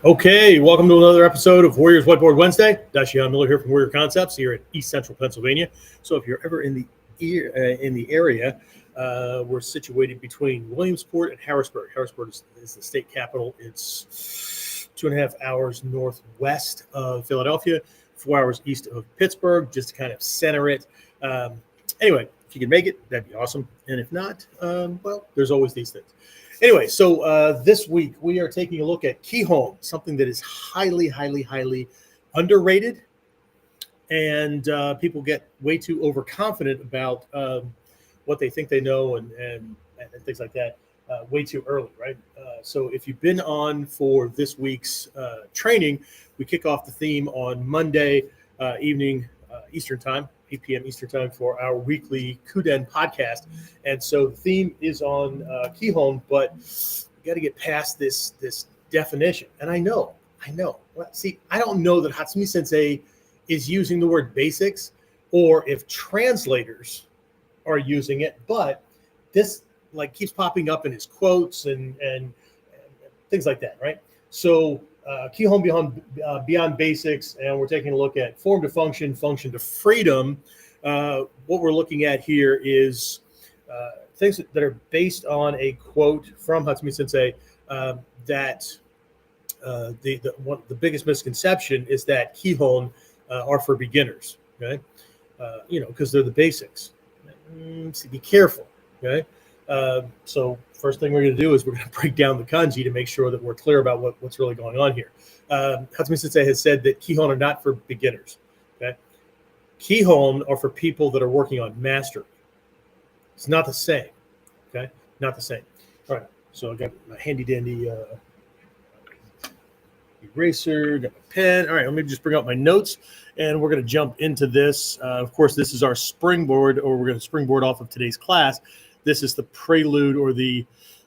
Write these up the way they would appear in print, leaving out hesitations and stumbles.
Okay, welcome to another episode of Warriors Whiteboard Wednesday. Dashian Miller here from Warrior Concepts here in East Central Pennsylvania. So if you're ever in the area, we're situated between Williamsport and Harrisburg. Harrisburg is the state capital. It's 2.5 hours northwest of Philadelphia, 4 hours east of Pittsburgh, just to kind of center it. Anyway, if you can make it, that'd be awesome. And if not, well, there's always these things. Anyway, so this week we are taking a look at Kihon, something that is highly underrated, and people get way too overconfident about what they think they know and things like that way too early, right? So if you've been on for this week's training, we kick off the theme on Monday evening Eastern time. 8 p.m. Eastern time for our weekly Kuden podcast. And so the theme is on Kihon, but we got to get past this definition. And I know. Well, see, I don't know that Hatsumi Sensei is using the word basics or if translators are using it, but this keeps popping up in his quotes and things like that, right? So Kihon beyond basics, and we're taking a look at form to function, function to freedom. What we're looking at here is things that are based on a quote from Hatsumi Sensei that the biggest misconception is that Kihon are for beginners, okay? Because they're the basics. So be careful, okay? So first thing we're going to do is we're going to break down the kanji to make sure that we're clear about what's really going on here. Hatsumi Sensei has said that Kihon are not for beginners. Okay, Kihon are for people that are working on mastery. It's not the same. Okay, not the same. All right. So I got my handy dandy eraser, got my pen. All right, let me just bring up my notes, and we're going to jump into this. Of course, this is our springboard, or we're going to springboard off of today's class. This is the prelude or the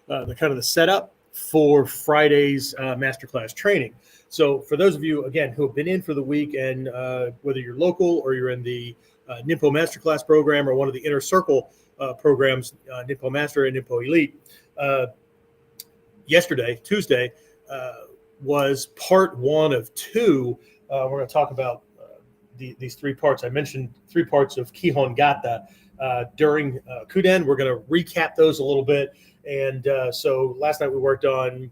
kind of the setup for Friday's masterclass training. So for those of you, again, who have been in for the week, and whether you're local or you're in the Ninpo Masterclass program or one of the Inner Circle programs, Ninpo Master and Ninpo Elite, yesterday, Tuesday, was part one of two. We're going to talk about these three parts. I mentioned 3 parts of Kihon Gata during Kuden. We're going to recap those a little bit. And so last night we worked on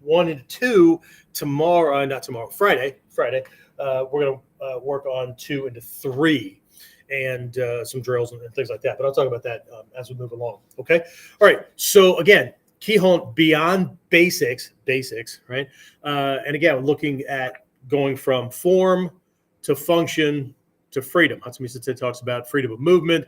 1 and 2. Friday, we're going to work on 2 and 3 and some drills and things like that. But I'll talk about that as we move along. Okay. All right. So again, Kihon beyond basics, right? And again, looking at going from form to function to freedom. Hatsumi Sensei talks about freedom of movement.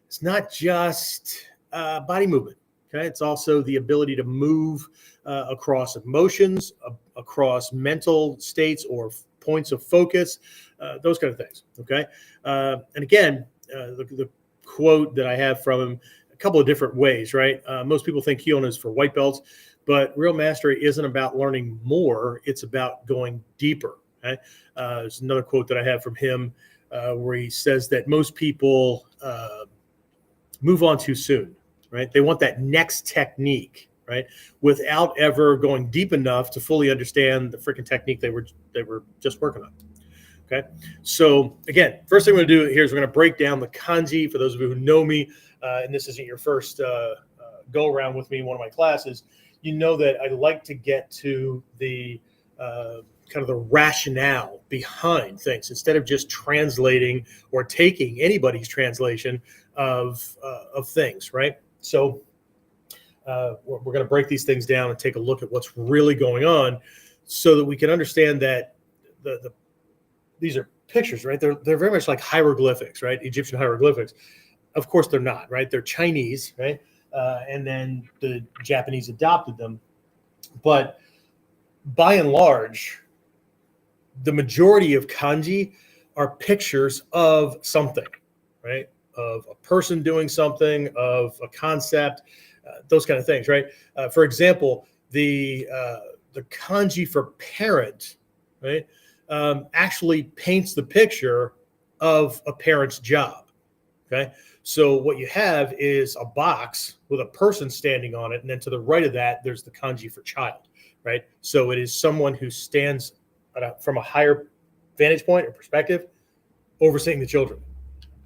It's not just body movement. Okay, it's also the ability to move across emotions, across mental states or points of focus, those kind of things. Okay, and again, the quote that I have from him, a couple of different ways. Right, most people think Kihon is for white belts, but real mastery isn't about learning more; it's about going deeper. Okay, there's another quote that I have from him where he says that most people move on too soon. Right? They want that next technique, right? Without ever going deep enough to fully understand the freaking technique they were just working on. Okay. So again, first thing we're going to do here is we're going to break down the kanji. For those of you who know me, and this isn't your first go around with me in one of my classes, you know that I like to get to the kind of the rationale behind things instead of just translating or taking anybody's translation of things, right? So we're going to break these things down and take a look at what's really going on so that we can understand that these are pictures, right? They're very much like hieroglyphics, right? Egyptian hieroglyphics. Of course, they're not, right? They're Chinese, right? And then the Japanese adopted them. But by and large, the majority of kanji are pictures of something, right? Of a person doing something, of a concept, those kind of things, right? For example, the kanji for parent, right, actually paints the picture of a parent's job, okay? So what you have is a box with a person standing on it, and then to the right of that, there's the kanji for child, right? So it is someone who stands from a higher vantage point or perspective, overseeing the children,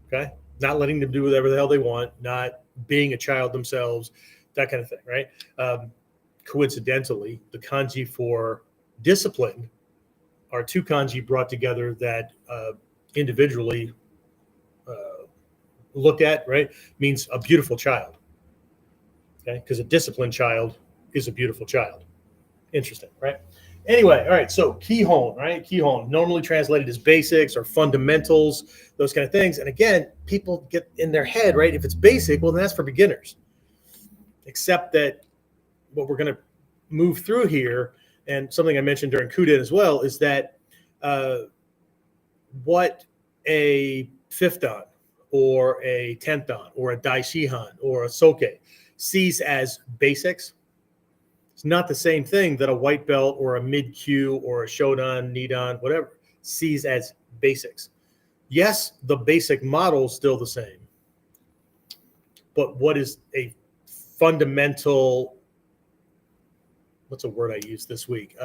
okay? Not letting them do whatever the hell they want, not being a child themselves, that kind of thing, right? Coincidentally, the kanji for discipline are two kanji brought together that individually looked at, right, means a beautiful child, okay? Because a disciplined child is a beautiful child. Interesting, right? Anyway, all right, so Kihon, right? Kihon, normally translated as basics or fundamentals, those kind of things. And again, people get in their head, right? If it's basic, well, then that's for beginners. Except that what we're going to move through here, and something I mentioned during Kuden as well, is that what a fifth dan or a 10th dan or a daishihan or a soke sees as basics, it's not the same thing that a white belt or a mid-Q or a shodan, nidan, whatever, sees as basics. Yes, the basic model is still the same, but what is a fundamental, what's a word I used this week?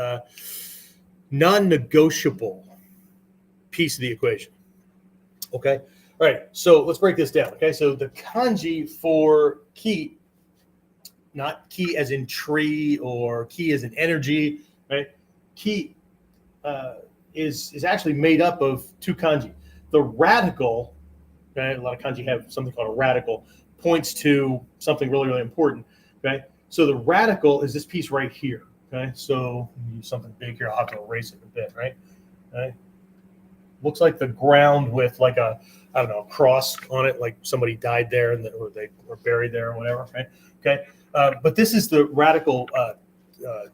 Non-negotiable piece of the equation. Okay. All right. So let's break this down. Okay. So the kanji for ki, not ki as in tree or ki as in energy, right? Ki is actually made up of two kanji. The radical, okay, a lot of kanji have something called a radical, points to something really, really important. Okay. So the radical is this piece right here. Okay. So use something big here. I'll have to erase it a bit, right? Okay. Looks like the ground with like a, I don't know, cross on it, like somebody died there and or they were buried there or whatever, right? Okay. But this is the radical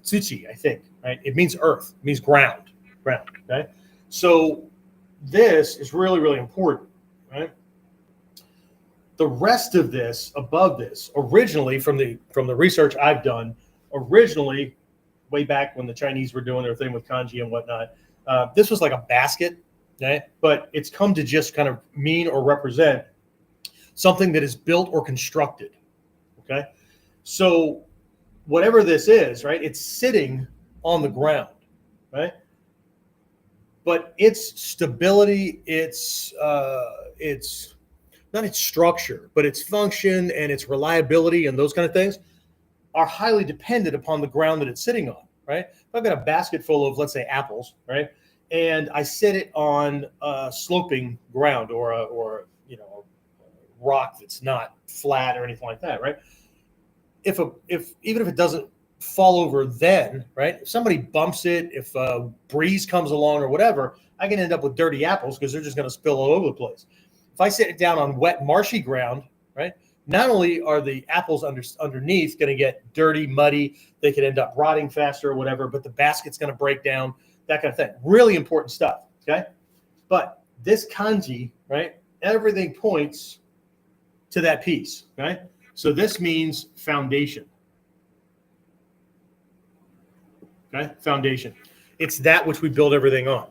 tsuchi, I think, right? It means earth, it means ground, okay? So this is really, really important, right? The rest of this, above this, originally from the research I've done, originally way back when the Chinese were doing their thing with kanji and whatnot, this was like a basket, okay? But it's come to just kind of mean or represent something that is built or constructed, okay? So whatever this is, right, it's sitting on the ground, right? But its stability, it's not its structure, but its function and its reliability and those kind of things are highly dependent upon the ground that it's sitting on, right? If I've got a basket full of, let's say, apples, right, and I sit it on a sloping ground or a rock that's not flat or anything like that, right? If even if it doesn't fall over then, right? If somebody bumps it, if a breeze comes along or whatever, I can end up with dirty apples because they're just going to spill all over the place. If I sit it down on wet, marshy ground, right? Not only are the apples underneath going to get dirty, muddy, they could end up rotting faster or whatever, but the basket's going to break down, that kind of thing. Really important stuff, okay? But this kanji, right? Everything points to that piece, right? So this means foundation. Okay, foundation. It's that which we build everything on.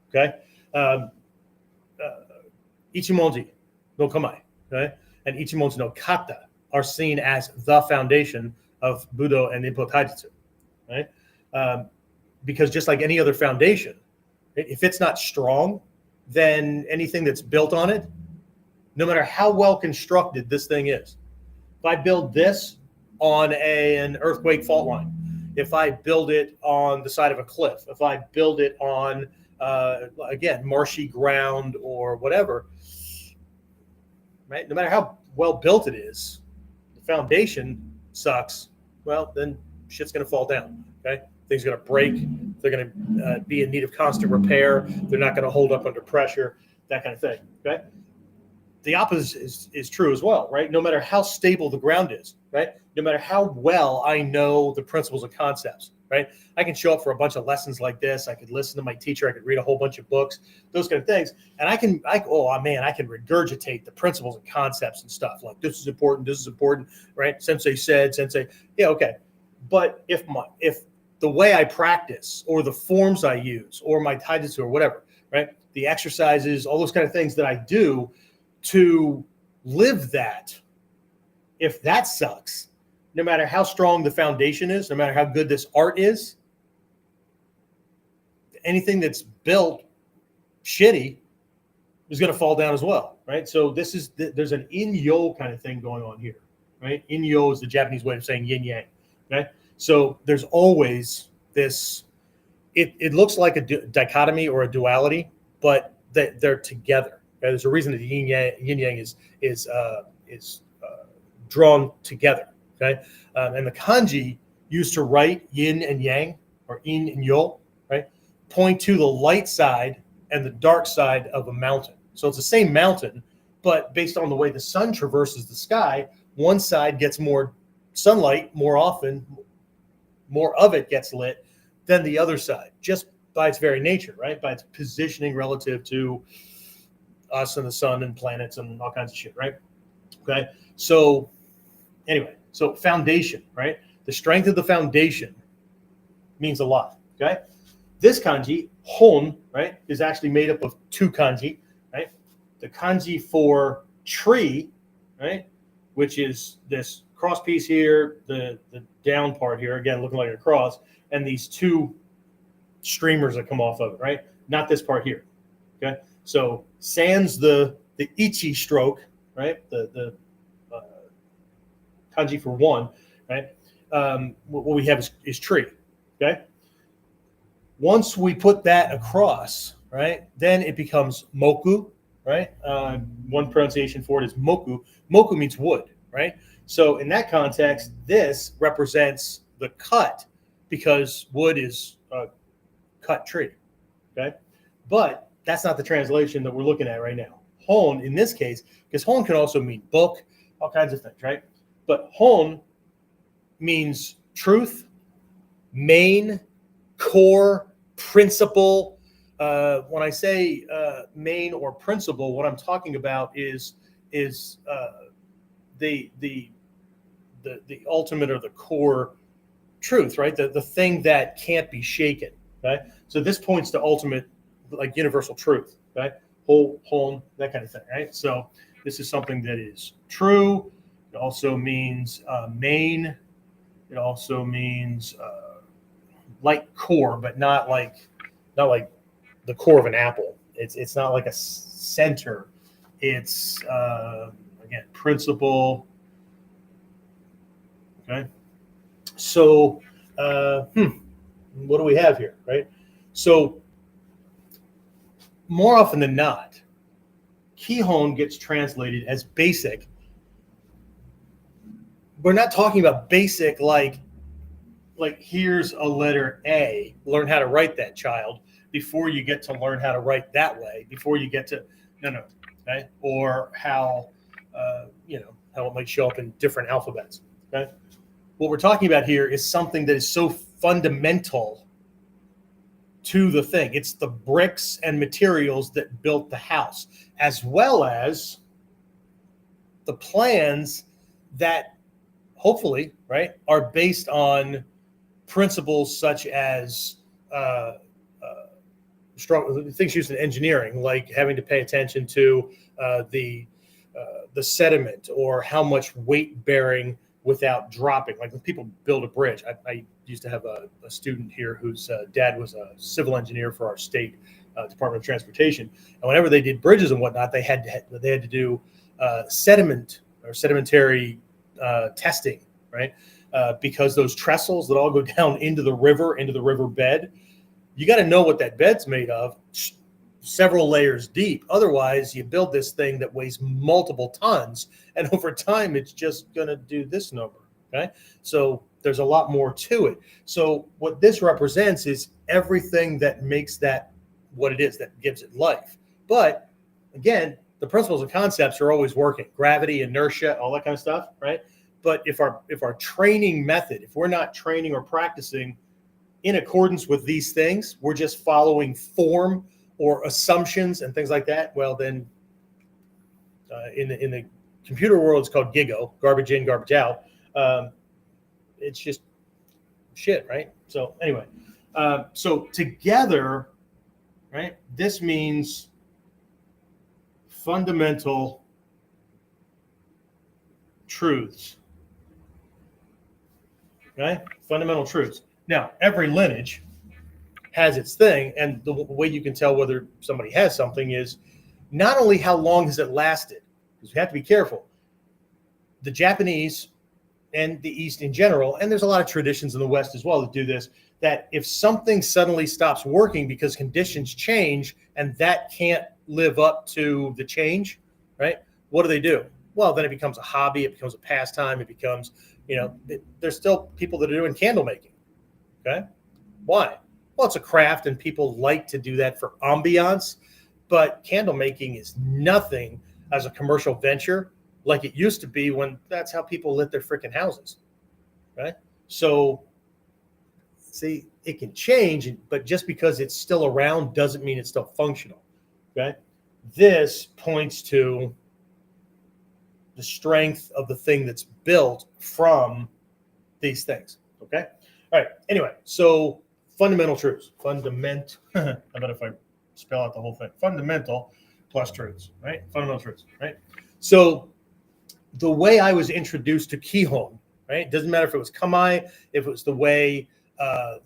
Okay, ichimonji no Kamae, okay, and ichimonji no kata are seen as the foundation of Budo and Inpo Taijutsu, right? Because just like any other foundation, if it's not strong, then anything that's built on it, no matter how well constructed this thing is, if I build this on an earthquake fault line, if I build it on the side of a cliff, if I build it on, again, marshy ground or whatever, right? No matter how well built it is, the foundation sucks, well, then shit's going to fall down, okay? Things are going to break. They're going to be in need of constant repair. They're not going to hold up under pressure, that kind of thing, okay? The opposite is true as well, right? No matter how stable the ground is, right? No matter how well I know the principles and concepts, right? I can show up for a bunch of lessons like this. I could listen to my teacher. I could read a whole bunch of books, those kind of things. And I can regurgitate the principles and concepts and stuff. Like this is important, right? Sensei said, yeah, okay. But if the way I practice or the forms I use or my taijutsu or whatever, right? The exercises, all those kind of things that I do to live that, if that sucks, no matter how strong the foundation is, no matter how good this art is, anything that's built shitty is going to fall down as well, right? So there's an in-yo kind of thing going on here, right? In-yo is the Japanese way of saying yin-yang, okay? So there's always this, it looks like a dichotomy or a duality, but they're together. Okay? There's a reason that the yin-yang is drawn together, okay? And the kanji used to write yin and yang, or in and yo, right? Point to the light side and the dark side of a mountain. So it's the same mountain, but based on the way the sun traverses the sky, one side gets more sunlight more often, more of it gets lit than the other side, just by its very nature, right? By its positioning relative to us and the sun and planets and all kinds of shit, right? Okay. So anyway, so foundation, right? The strength of the foundation means a lot, okay? This kanji, hon, right, is actually made up of two kanji, right? The kanji for tree, right, which is this cross piece here, the down part here, again, looking like a cross, and these two streamers that come off of it, right? Not this part here, okay? So sans the ichi stroke, right? The kanji for one, right? What we have is tree, okay? Once we put that across, right, then it becomes moku, right? One pronunciation for it is moku. Moku means wood, right? So in that context, this represents the cut because wood is a cut tree, okay? But that's not the translation that we're looking at right now. Hon, in this case, because hon can also mean book, all kinds of things, right? But hon means truth, main, core, principle. When I say main or principle, what I'm talking about is the ultimate or the core truth, right? The thing that can't be shaken, right? So this points to ultimate, like universal truth, right? Whole, home, that kind of thing, right? So this is something that is true. It also means main. It also means like core, but not like the core of an apple. It's not like a center. It's again principle. Okay. So what do we have here, right? So more often than not, Kihon gets translated as basic. We're not talking about basic like here's a letter A, learn how to write that, child, before you get to learn how to write that way, before you get to no, okay? Or how how it might show up in different alphabets, okay? What we're talking about here is something that is so fundamental to the thing. It's the bricks and materials that built the house, as well as the plans that hopefully, right, are based on principles such as strong things used in engineering, like having to pay attention to the sediment or how much weight bearing without dropping. Like when people build a bridge, I used to have a student here whose dad was a civil engineer for our state Department of Transportation, and whenever they did bridges and whatnot, they had to do sediment or sedimentary testing, right? Because those trestles that all go down into the river bed, you got to know what that bed's made of, several layers deep. Otherwise, you build this thing that weighs multiple tons, and over time, it's just going to do this number. Okay, so there's a lot more to it. So what this represents is everything that makes that what it is, that gives it life. But again, the principles and concepts are always working. Gravity, inertia, all that kind of stuff, right? But if our training method, if we're not training or practicing in accordance with these things, we're just following form or assumptions and things like that, well, then in the computer world, it's called GIGO, garbage in, garbage out. It's just shit, right? So anyway, so together, right, this means fundamental truths. Okay? Fundamental truths. Now, every lineage has its thing. And the way you can tell whether somebody has something is not only how long has it lasted, because we have to be careful. The Japanese and the East in general, and there's a lot of traditions in the West as well that do this, that if something suddenly stops working because conditions change and that can't live up to the change, right? What do? Well, then it becomes a hobby, it becomes a pastime, it becomes, there's still people that are doing candle making, okay? Why? Well, it's a craft and people like to do that for ambiance, but candle making is nothing as a commercial venture like it used to be when that's how people lit their freaking houses, right? So, see, it can change, but just because it's still around doesn't mean it's still functional, okay? This points to the strength of the thing that's built from these things, okay? All right, anyway, so fundamental truths. How about if I spell out the whole thing? Fundamental plus truths, right? Fundamental truths, right? So the way I was introduced to Kihon, right? It doesn't matter if it was Kamae, if it was the way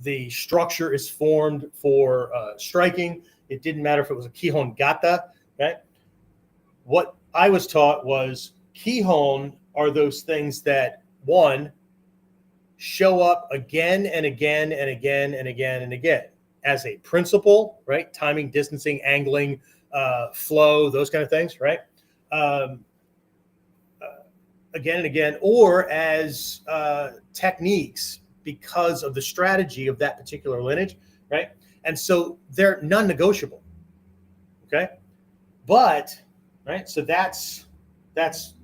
the structure is formed for striking. It didn't matter if it was a Kihon gata, right? What I was taught was Kihon are those things that, one, show up again and again and again and again and again as a principle, right? Timing, distancing, angling, flow, those kind of things, right? Again and again, or as techniques because of the strategy of that particular lineage, right? And so they're non-negotiable, okay? But, right, so that's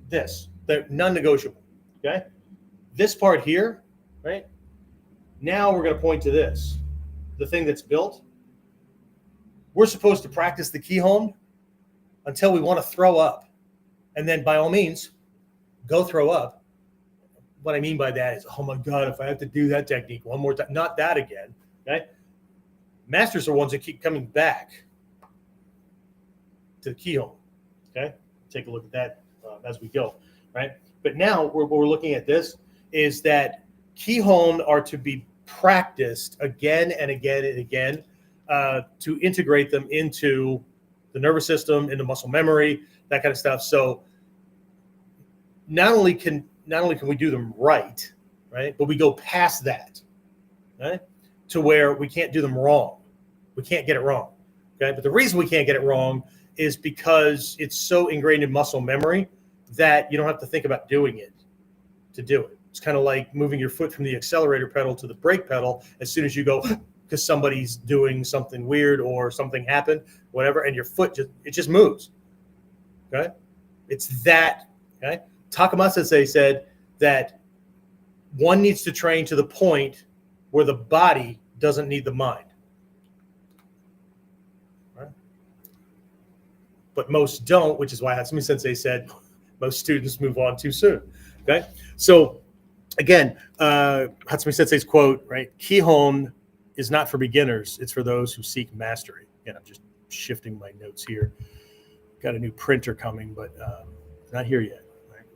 this. They're non-negotiable, okay? This part here, right? Now we're going to point to this, the thing that's built. We're supposed to practice the Kihon until we want to throw up. And then by all means, go throw up. What I mean by that is, oh my God, if I have to do that technique one more time, not that again, right? Masters are ones that keep coming back to the Kihon, okay? Take a look at that as we go, right? But now what we're looking at this is that Kihon are to be practiced again and again and again to integrate them into the nervous system, into muscle memory, that kind of stuff. So not only can we do them right, but we go past that, right, to where we can't do them wrong. We can't get it wrong, okay? But the reason we can't get it wrong is because it's so ingrained in muscle memory that you don't have to think about doing it to do it. It's kind of like moving your foot from the accelerator pedal to the brake pedal as soon as you go, because somebody's doing something weird or something happened, whatever, and your foot just moves, okay? It's that, okay? Hatsumi Sensei said that one needs to train to the point where the body doesn't need the mind. Right? But most don't, which is why Hatsumi Sensei said most students move on too soon. Okay, so again, Hatsumi Sensei's quote, right? Kihon is not for beginners; it's for those who seek mastery. And I'm just shifting my notes here. Got a new printer coming, but not here yet.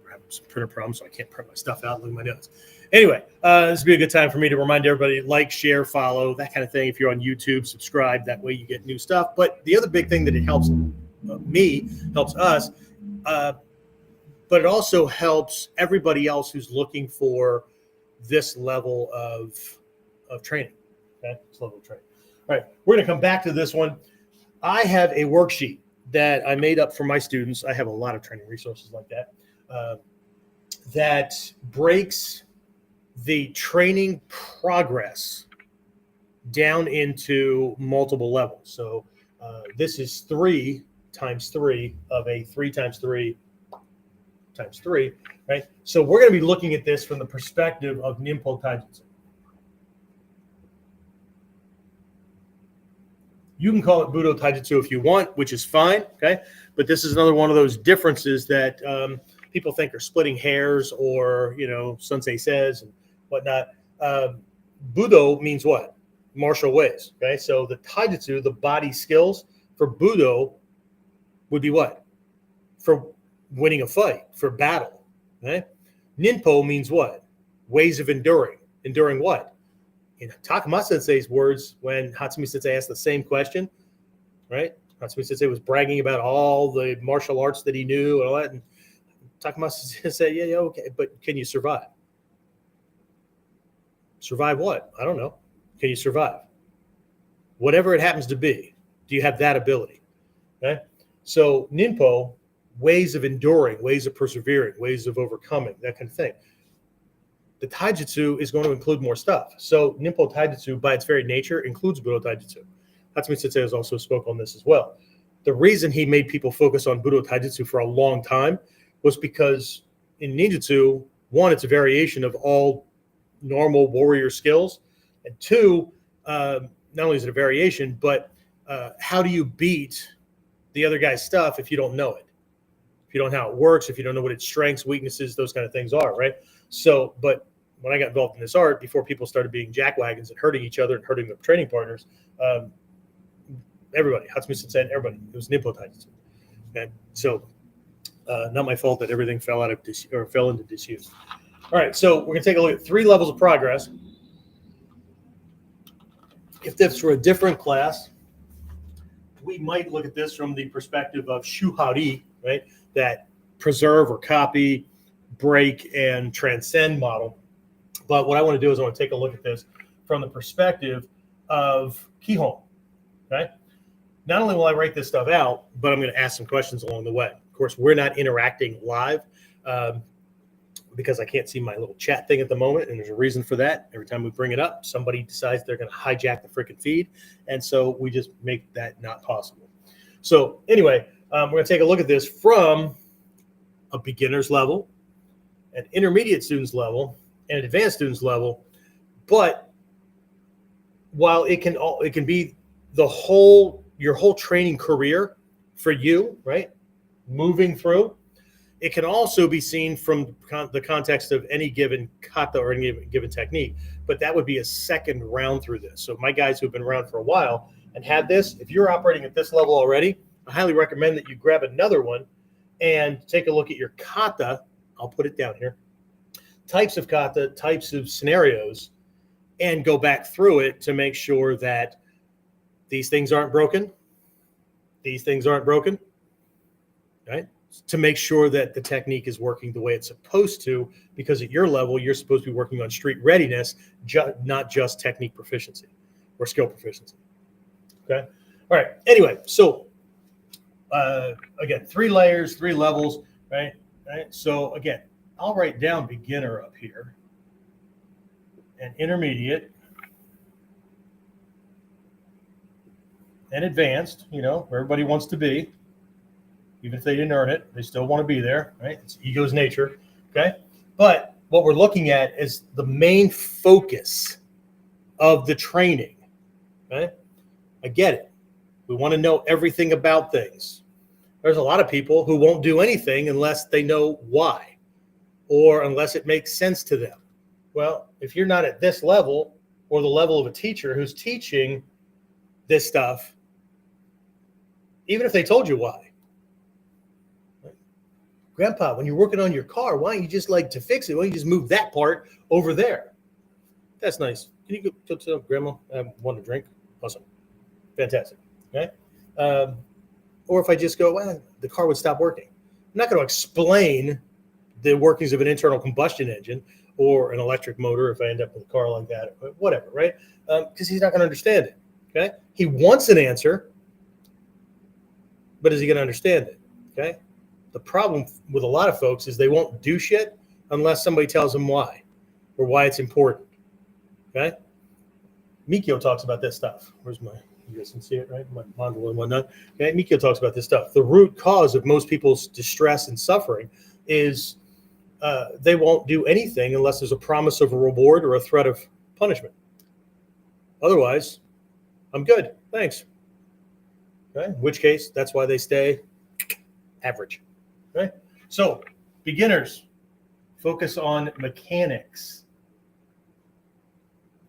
We're having some printer problems, so I can't print my stuff out. Look at my notes. Anyway, this would be a good time for me to remind everybody, like, share, follow, that kind of thing. If you're on YouTube, subscribe. That way you get new stuff. But the other big thing that it helps me, helps us, but it also helps everybody else who's looking for this level of training. Okay, this level of training. All right, we're going to come back to this one. I have a worksheet that I made up for my students. I have a lot of training resources like that, that breaks the training progress down into multiple levels. So this is 3 times 3 of a 3 times 3 times 3, right? So we're going to be looking at this from the perspective of Ninpo Taijutsu. You can call it Budo Taijutsu if you want, which is fine, okay? But this is another one of those differences that people think are splitting hairs or, Sensei says and whatnot. Budo means what? Martial ways, okay? So the Taijutsu, the body skills for Budo would be what? For winning a fight, for battle, okay? Ninpo means what? Ways of enduring. Enduring what? in Takuma Sensei's words, when Hatsumi Sensei asked the same question, right? Hatsumi Sensei was bragging about all the martial arts that he knew and all that. And Takuma Sensei said, yeah, okay, but can you survive? Survive what? I don't know. Can you survive? Whatever it happens to be, do you have that ability? Okay? So ninpo, ways of enduring, ways of persevering, ways of overcoming, that kind of thing. The taijutsu is going to include more stuff. So ninpo taijutsu, by its very nature, includes budo taijutsu. Hatsumi Sensei has also spoke on this as well. The reason he made people focus on budo taijutsu for a long time was because in ninjutsu, one, it's a variation of all normal warrior skills, and two, not only is it a variation, but how do you beat the other guy's stuff if you don't know it? If you don't know how it works, if you don't know what its strengths, weaknesses, those kind of things are, right? So, but when I got involved in this art, before people started being jackwagons and hurting each other and hurting their training partners, everybody, Hatsumi Sensei, everybody, it was ninpo taijutsu. Okay, so not my fault that everything fell into disuse. All right, so we're gonna take a look at 3 levels of progress. If this were a different class, we might look at this from the perspective of shuhari, right? That preserve or copy, break, and transcend model. But what I want to do is I want to take a look at this from the perspective of Kihon, right? Not only will I write this stuff out, but I'm going to ask some questions along the way. Of course, we're not interacting live because I can't see my little chat thing at the moment, and there's a reason for that. Every time we bring it up, somebody decides they're going to hijack the freaking feed, and so we just make that not possible. So anyway, we're going to take a look at this from a beginner's level, an intermediate student's level, and an advanced student's level. But while it can be your whole training career for you, right? Moving through, it can also be seen from the context of any given kata or any given technique, but that would be a second round through this. So my guys who've been around for a while and had this, if you're operating at this level already, I highly recommend that you grab another one and take a look at your kata. I'll put it down here. Types of kata, types of scenarios, and go back through it to make sure that these things aren't broken. These things aren't broken, right? To make sure that the technique is working the way it's supposed to, because at your level, you're supposed to be working on street readiness, not just technique proficiency or skill proficiency. Okay. All right. Anyway, so again, 3 layers, 3 levels, right? So again, I'll write down beginner up here and intermediate and advanced, where everybody wants to be. Even if they didn't earn it, they still want to be there, right? It's ego's nature, okay? But what we're looking at is the main focus of the training, okay? I get it. We want to know everything about things. There's a lot of people who won't do anything unless they know why or unless it makes sense to them. Well, if you're not at this level or the level of a teacher who's teaching this stuff, even if they told you why, Grandpa, when you're working on your car, why don't you just to fix it? Why don't you just move that part over there? That's nice. Can you go to Grandma? I want a drink. Awesome. Fantastic. Okay. Or if I just go, well, the car would stop working. I'm not going to explain the workings of an internal combustion engine or an electric motor if I end up with a car like that, or whatever, right? Because he's not going to understand it. Okay. He wants an answer, but is he going to understand it? Okay. The problem with a lot of folks is they won't do shit unless somebody tells them why or why it's important. Okay? Mikio talks about this stuff. Where's you guys can see it, right? My model and whatnot. Okay? Mikio talks about this stuff. The root cause of most people's distress and suffering is they won't do anything unless there's a promise of a reward or a threat of punishment. Otherwise, I'm good. Thanks. Okay? In which case, that's why they stay average. Okay, so beginners, focus on mechanics.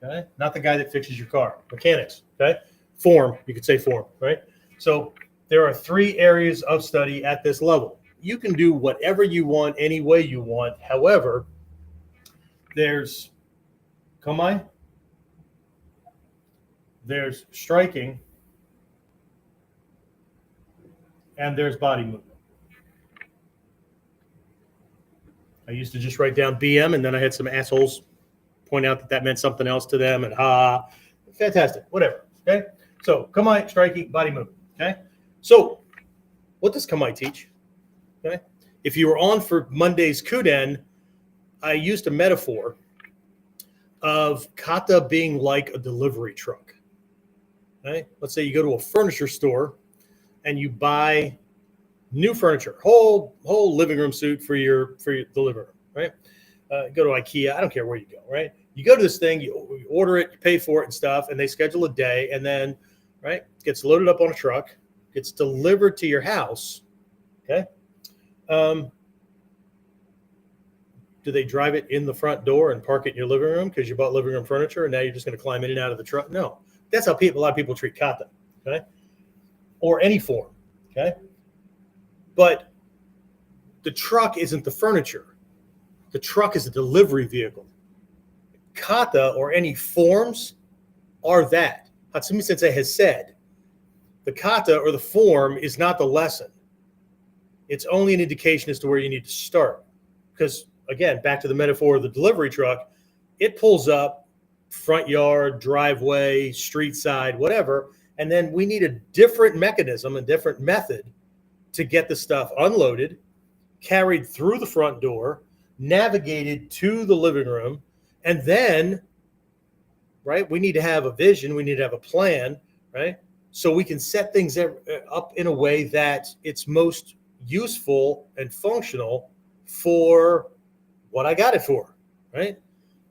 Okay, not the guy that fixes your car. Mechanics. Okay, form. You could say form, right? So there are 3 areas of study at this level. You can do whatever you want, any way you want. However, there's Kamae, there's striking, and there's body movement. I used to just write down BM, and then I had some assholes point out that that meant something else to them, and fantastic, whatever. Okay, so Kamae, striking, body movement. Okay, so what does Kamae teach? Okay, if you were on for Monday's Kuden, I used a metaphor of kata being like a delivery truck. Okay, let's say you go to a furniture store and you buy new furniture, whole living room suite for the living room, right? Go to IKEA, I don't care where you go, right? You go to this thing, you order it, you pay for it and stuff, and they schedule a day, and then, right, it gets loaded up on a truck, gets delivered to your house, okay? Do they drive it in the front door and park it in your living room because you bought living room furniture and now you're just going to climb in and out of the truck? No, that's how a lot of people treat kata, okay? Or any form, okay? But the truck isn't the furniture. The truck is a delivery vehicle. Kata or any forms are that. Hatsumi Sensei has said the kata or the form is not the lesson. It's only an indication as to where you need to start. Because, again, back to the metaphor of the delivery truck, it pulls up front yard, driveway, street side, whatever, and then we need a different mechanism, a different method to get the stuff unloaded, carried through the front door, navigated to the living room, and then, right, we need to have a vision, we need to have a plan, right? So we can set things up in a way that it's most useful and functional for what I got it for, right?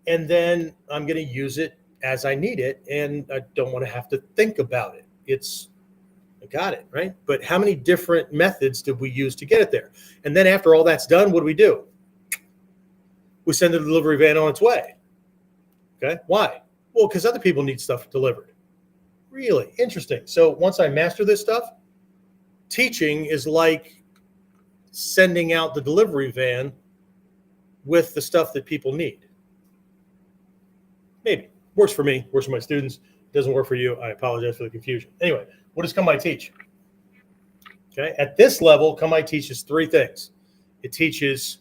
And then I'm going to use it as I need it, and I don't want to have to think about it. I got it, right? But how many different methods did we use to get it there? And then after all that's done, what do? We send the delivery van on its way. Okay, why? Well, because other people need stuff delivered. Really interesting. So once I master this stuff, teaching is like sending out the delivery van with the stuff that people need. Maybe. Works for me, works for my students. Doesn't work for you. I apologize for the confusion. Anyway, what does Kamae teach? Okay, at this level, Kamae teaches three things. It teaches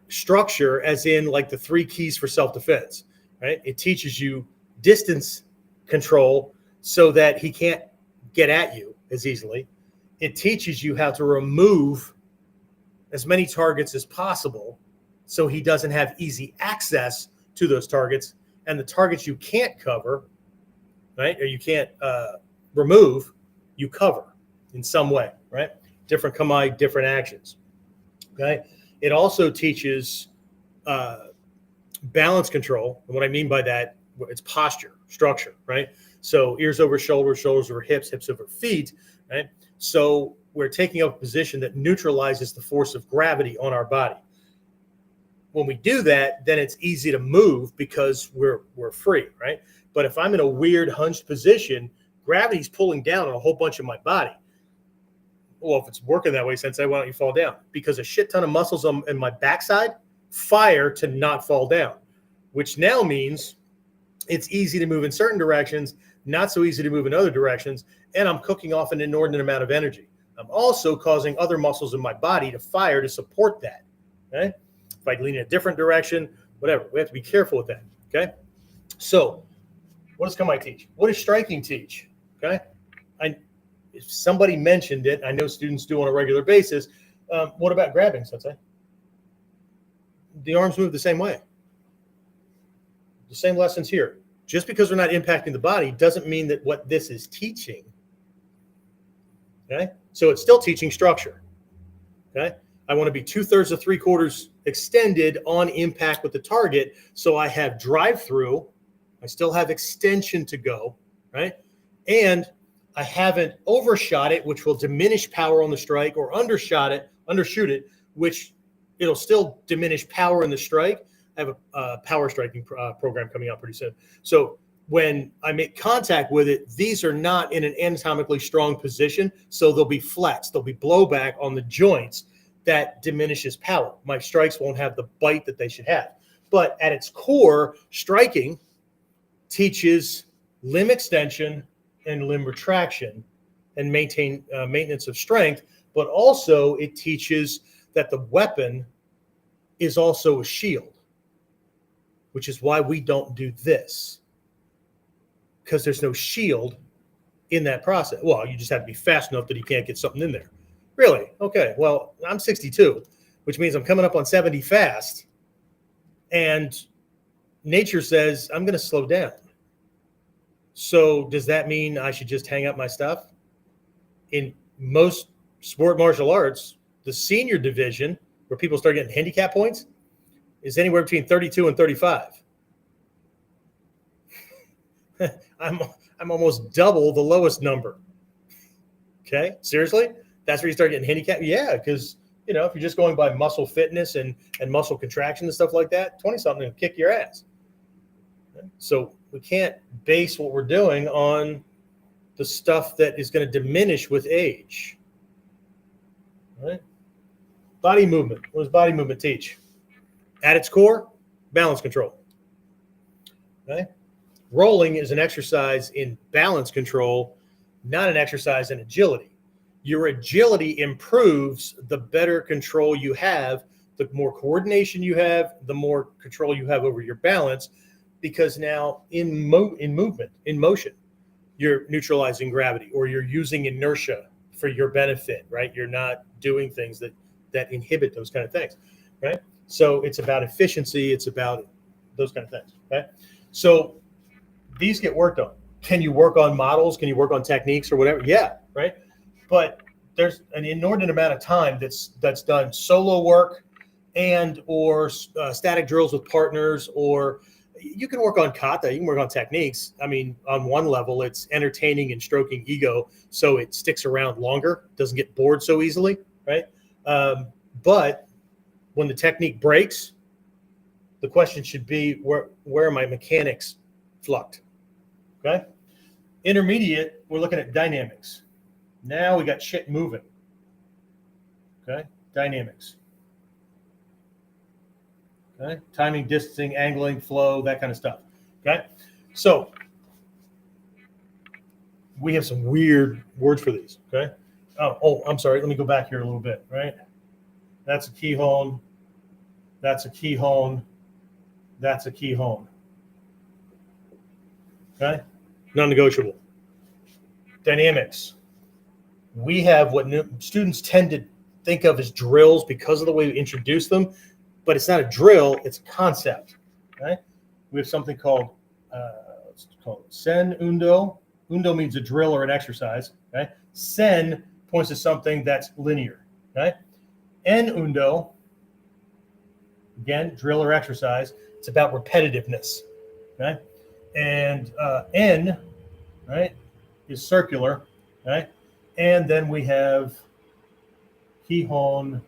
structure, as in like the three keys for self-defense, right? It teaches you distance control so that he can't get at you as easily. It teaches you how to remove as many targets as possible so he doesn't have easy access to those targets, and the targets you can't cover, right, or you can't remove, you cover in some way, right? Different Kamae, different actions, okay? It also teaches balance control, and what I mean by that, it's posture, structure, right? So ears over shoulders, shoulders over hips, hips over feet, right? So we're taking up a position that neutralizes the force of gravity on our body. When we do that, then it's easy to move because we're free, right? But if I'm in a weird hunched position, gravity's pulling down on a whole bunch of my body. Well, if it's working that way, Sensei, why don't you fall down? Because a shit ton of muscles in my backside fire to not fall down, which now means it's easy to move in certain directions, not so easy to move in other directions, and I'm cooking off an inordinate amount of energy. I'm also causing other muscles in my body to fire to support that, okay? If I lean in a different direction, whatever. We have to be careful with that, okay? So what does Kamae teach? What does striking teach, okay? If somebody mentioned it, I know students do on a regular basis. What about grabbing, Sensei? The arms move the same way. The same lessons here. Just because we're not impacting the body doesn't mean that what this is teaching, okay? So it's still teaching structure, okay? I want to be 2/3 to 3/4 extended on impact with the target, so I have drive-through. I still have extension to go, right? And I haven't overshot it, which will diminish power on the strike, or undershoot it, which it'll still diminish power in the strike. I have a power striking program coming out pretty soon. So when I make contact with it, these are not in an anatomically strong position, so they'll be flexed. There'll be blowback on the joints that diminishes power. My strikes won't have the bite that they should have. But at its core, striking, teaches limb extension and limb retraction and maintenance of strength, but also it teaches that the weapon is also a shield, which is why we don't do this, because there's no shield in that process. Well, you just have to be fast enough that you can't get something in there. Really? Okay. Well, I'm 62, which means I'm coming up on 70 fast, and nature says I'm going to slow down. So does that mean I should just hang up my stuff? In most sport martial arts, the senior division, where people start getting handicap points, is anywhere between 32 and 35. I'm almost double the lowest number. Okay, seriously? That's where you start getting handicapped? Yeah, because if you're just going by muscle fitness and muscle contraction and stuff like that, 20-something will kick your ass. So we can't base what we're doing on the stuff that is going to diminish with age. Right? Body movement. What does body movement teach? At its core, balance control. Okay? Rolling is an exercise in balance control, not an exercise in agility. Your agility improves the better control you have, the more coordination you have, the more control you have over your balance, because now in motion, you're neutralizing gravity, or you're using inertia for your benefit, right? You're not doing things that inhibit those kind of things, right? So it's about efficiency. It's about those kind of things, okay? So these get worked on. Can you work on models? Can you work on techniques or whatever? Yeah, right? But there's an inordinate amount of time that's done solo work and or static drills with partners, or you can work on kata, you can work on techniques. I mean, on one level, it's entertaining and stroking ego so it sticks around longer, doesn't get bored so easily, right? But when the technique breaks, the question should be, where are my mechanics flucked? Okay? Intermediate, we're looking at dynamics. Now we got shit moving. Okay? Dynamics. Okay? Timing, distancing, angling, flow, that kind of stuff. Okay? So we have some weird words for these. Okay? Oh, I'm sorry. Let me go back here a little bit, right? That's a Kihon. That's a Kihon. That's a Kihon. Okay? Non-negotiable. Dynamics. We have what students tend to think of as drills because of the way we introduce them, but it's not a drill, it's a concept. Okay? We have something called, let's call it Sen Undo. Undo means a drill or an exercise. Okay? Sen points to something that's linear. Okay? En Undo, again, drill or exercise, it's about repetitiveness. Okay? And En, right, is circular. Right? And then we have Kihon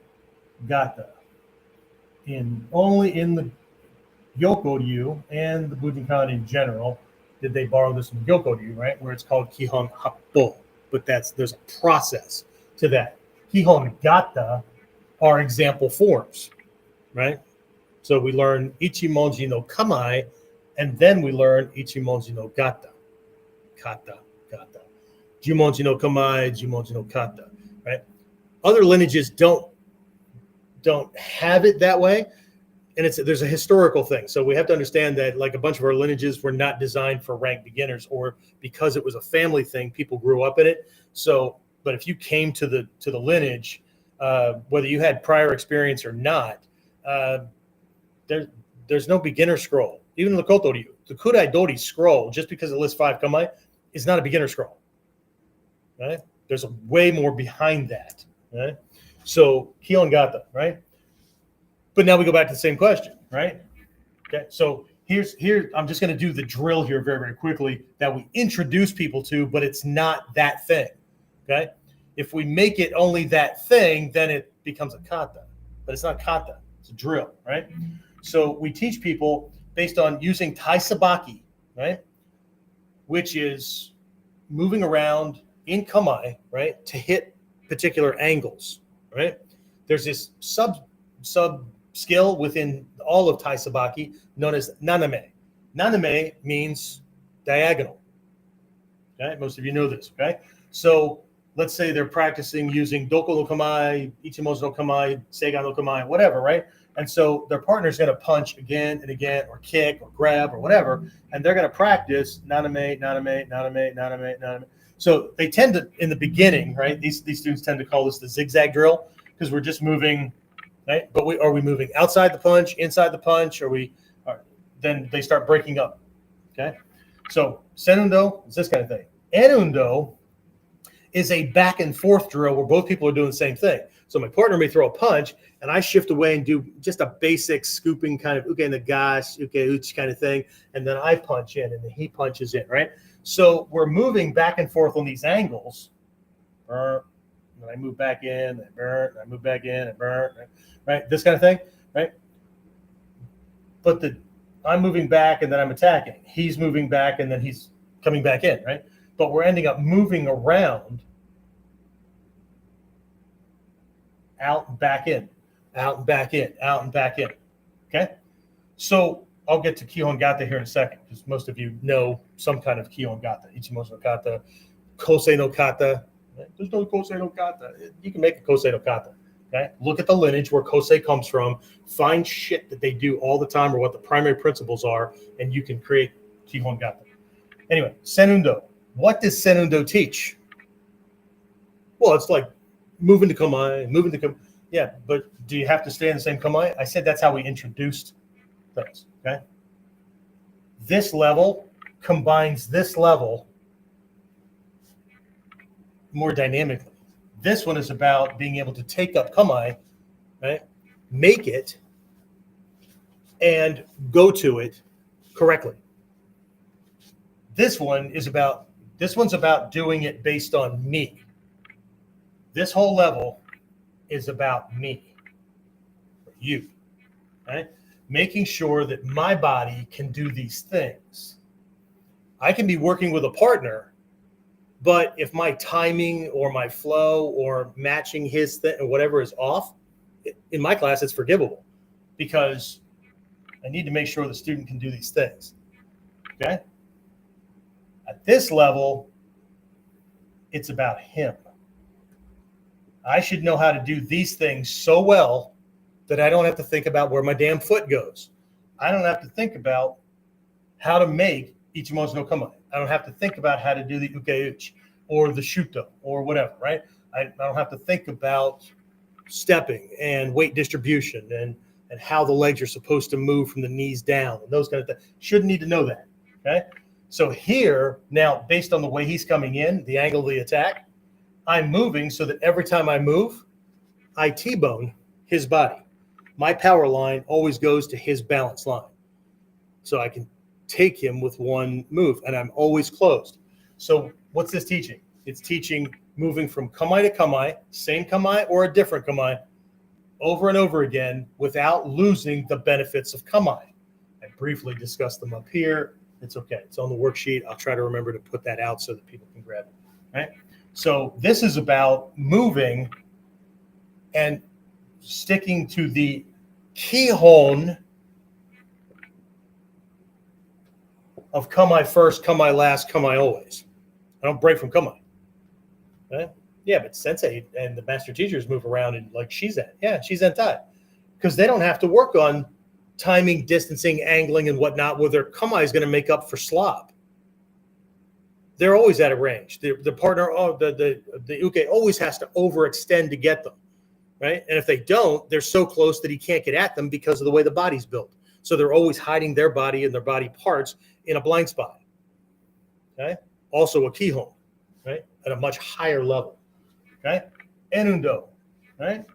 Gata. Only in the Gyokko-ryu and the Bujinkan in general did they borrow this from Gyokko-ryu, right? Where it's called Kihon Happo. But there's a process to that. Kihon Gata are example forms, right? So we learn Ichimonji no Kamae, and then we learn Ichimonji no Gata. Kata, Gata. Jumonji no Kamae, Jumonji no Kata, right? Other lineages don't have it that way, and there's a historical thing. So we have to understand that like a bunch of our lineages were not designed for ranked beginners, or because it was a family thing, people grew up in it. So, but if you came to the lineage, whether you had prior experience or not, there's no beginner scroll. Even the Koto-ryu, the Kudai Dori scroll, just because it lists 5 Kamae, is not a beginner scroll. Right? There's a way more behind that. Right? So Kihon Gata, right? But now we go back to the same question, right? Okay. So here I'm just going to do the drill here very, very quickly that we introduce people to, but it's not that thing. Okay. If we make it only that thing, then it becomes a kata, but it's not kata. It's a drill, right? So we teach people based on using tai sabaki, right? Which is moving around in Kamae, right, to hit particular angles, right? There's this sub skill within all of Tai Sabaki known as naname. Naname means diagonal. Okay, most of you know this. Okay, so let's say they're practicing using Doko no Kamae, Ichimoto no Kamae, Seigan no Kamae, whatever, right? And so their partner's going to punch again and again, or kick, or grab, or whatever, and they're going to practice naname, naname, naname, naname, naname. So they tend to, in the beginning, right? These students tend to call this the zigzag drill because we're just moving, right? But are we moving outside the punch, inside the punch? Then they start breaking up. Okay, so senundo is this kind of thing. Enundo is a back and forth drill where both people are doing the same thing. So my partner may throw a punch, and I shift away and do just a basic scooping kind of uke nagash, uke uchi kind of thing, and then I punch in, and then he punches in, right? So we're moving back and forth on these angles. And I move back in, and burn, and I move back in, and burn, right? This kind of thing, right? But I'm moving back, and then I'm attacking. He's moving back, and then he's coming back in, right? But we're ending up moving around, out and back in, out and back in, out and back in. Okay? So I'll get to Kihon Gata here in a second, because most of you know some kind of Kihon Gata, Ichimoto no Kata, Kosei no Kata. There's no Kosei no Kata. You can make a Kosei no Kata. Okay? Look at the lineage where Kosei comes from. Find shit that they do all the time or what the primary principles are, and you can create Kihon Gata. Anyway, Senundo. What does Senundo teach? Well, it's like moving to Kamae, yeah, but do you have to stay in the same Kamae? I said that's how we introduced things, okay? This level combines this level more dynamically. This one is about being able to take up Kamae, right? Make it and go to it correctly. This one's about doing it based on me. This whole level is about me, you, right? Making sure that my body can do these things. I can be working with a partner, but if my timing or my flow or matching his thing or whatever is off, in my class, it's forgivable because I need to make sure the student can do these things, okay? At this level, it's about him. I should know how to do these things so well that I don't have to think about where my damn foot goes. I don't have to think about how to make Ichimoto no Kamae. I don't have to think about how to do the uke-uchi or the shuto or whatever, right? I don't have to think about stepping and weight distribution and how the legs are supposed to move from the knees down and those kind of things. Shouldn't need to know that, okay? So here, now, based on the way he's coming in, the angle of the attack, I'm moving so that every time I move, I T-bone his body. My power line always goes to his balance line. So I can take him with one move, and I'm always closed. So what's this teaching? It's teaching moving from Kamae to Kamae, same Kamae or a different Kamae, over and over again without losing the benefits of Kamae. I briefly discussed them up here. It's okay. It's on the worksheet. I'll try to remember to put that out so that people can grab it, right? So this is about moving and sticking to the Kihon of Kamae first, Kamae last, Kamae always. I don't break from Kamae. Right? Yeah, but Sensei and the master teachers move around and like Shizen. Yeah, Shizen Tai. Because they don't have to work on timing, distancing, angling, and whatnot, where their Kamae is going to make up for slop. They're always at a range. The partner, the uke always has to overextend to get them, right? And if they don't, they're so close that he can't get at them because of the way the body's built. So they're always hiding their body and their body parts in a blind spot, okay? Also a Kihon, right? At a much higher level, okay? Enundo, right?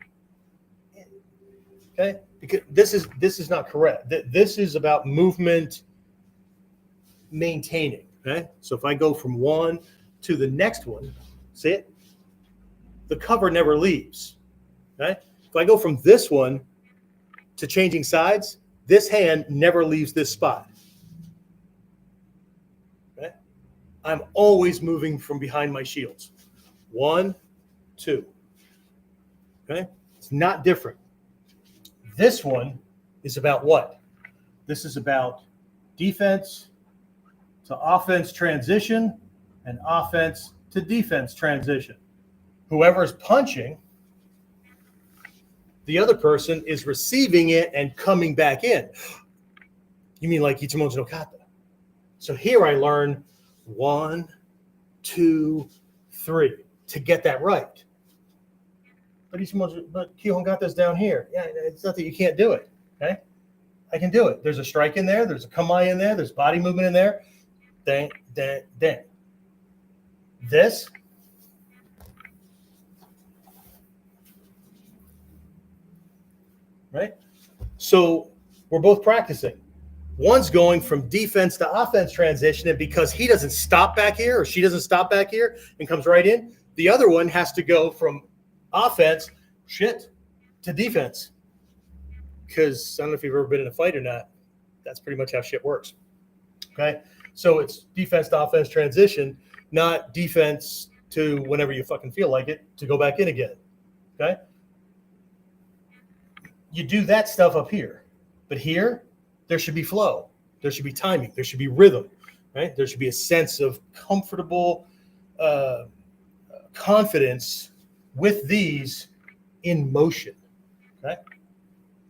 Okay? Because this is not correct. This is about movement maintaining. Okay, so if I go from one to the next one, see it? The cover never leaves. Okay, if I go from this one to changing sides, this hand never leaves this spot. Okay, I'm always moving from behind my shields. 1, 2. Okay, it's not different. This one is about what? This is about defense to offense transition and offense to defense transition. Whoever is punching, the other person is receiving it and coming back in. You mean like Ichimonji no kata? So here I learn 1, 2, 3 to get that right. But Kihon got this down here. Yeah, it's not that you can't do it. Okay, I can do it. There's a strike in there. There's a kamae in there. There's body movement in there. Dang, dang, dang. This. Right? So we're both practicing. One's going from defense to offense transition, and because he doesn't stop back here or she doesn't stop back here and comes right in, the other one has to go from offense to defense. Because I don't know if you've ever been in a fight or not. That's pretty much how shit works. Okay? So it's defense to offense transition, not defense to whenever you fucking feel like it to go back in again. Okay? You do that stuff up here. But here, there should be flow. There should be timing. There should be rhythm. Right? There should be a sense of comfortable confidence with these in motion. Okay?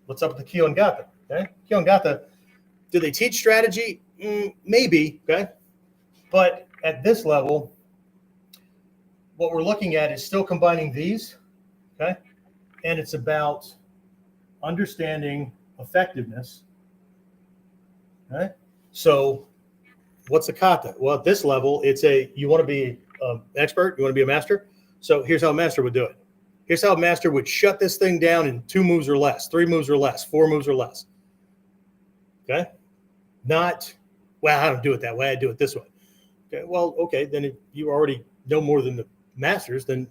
What's up with the Kihon Gata? Okay? Kihon Gata, do they teach strategy? Maybe. Okay? But at this level, what we're looking at is still combining these. Okay? And it's about understanding effectiveness. Okay? So what's a kata? Well, at this level, it's you want to be an expert, you want to be a master. So here's how a master would do it. Here's how a master would shut this thing down in 2 moves or less, 3 moves or less, 4 moves or less. Okay? Not, well, I don't do it that way. I do it this way. Okay, well, okay, then if you already know more than the masters, then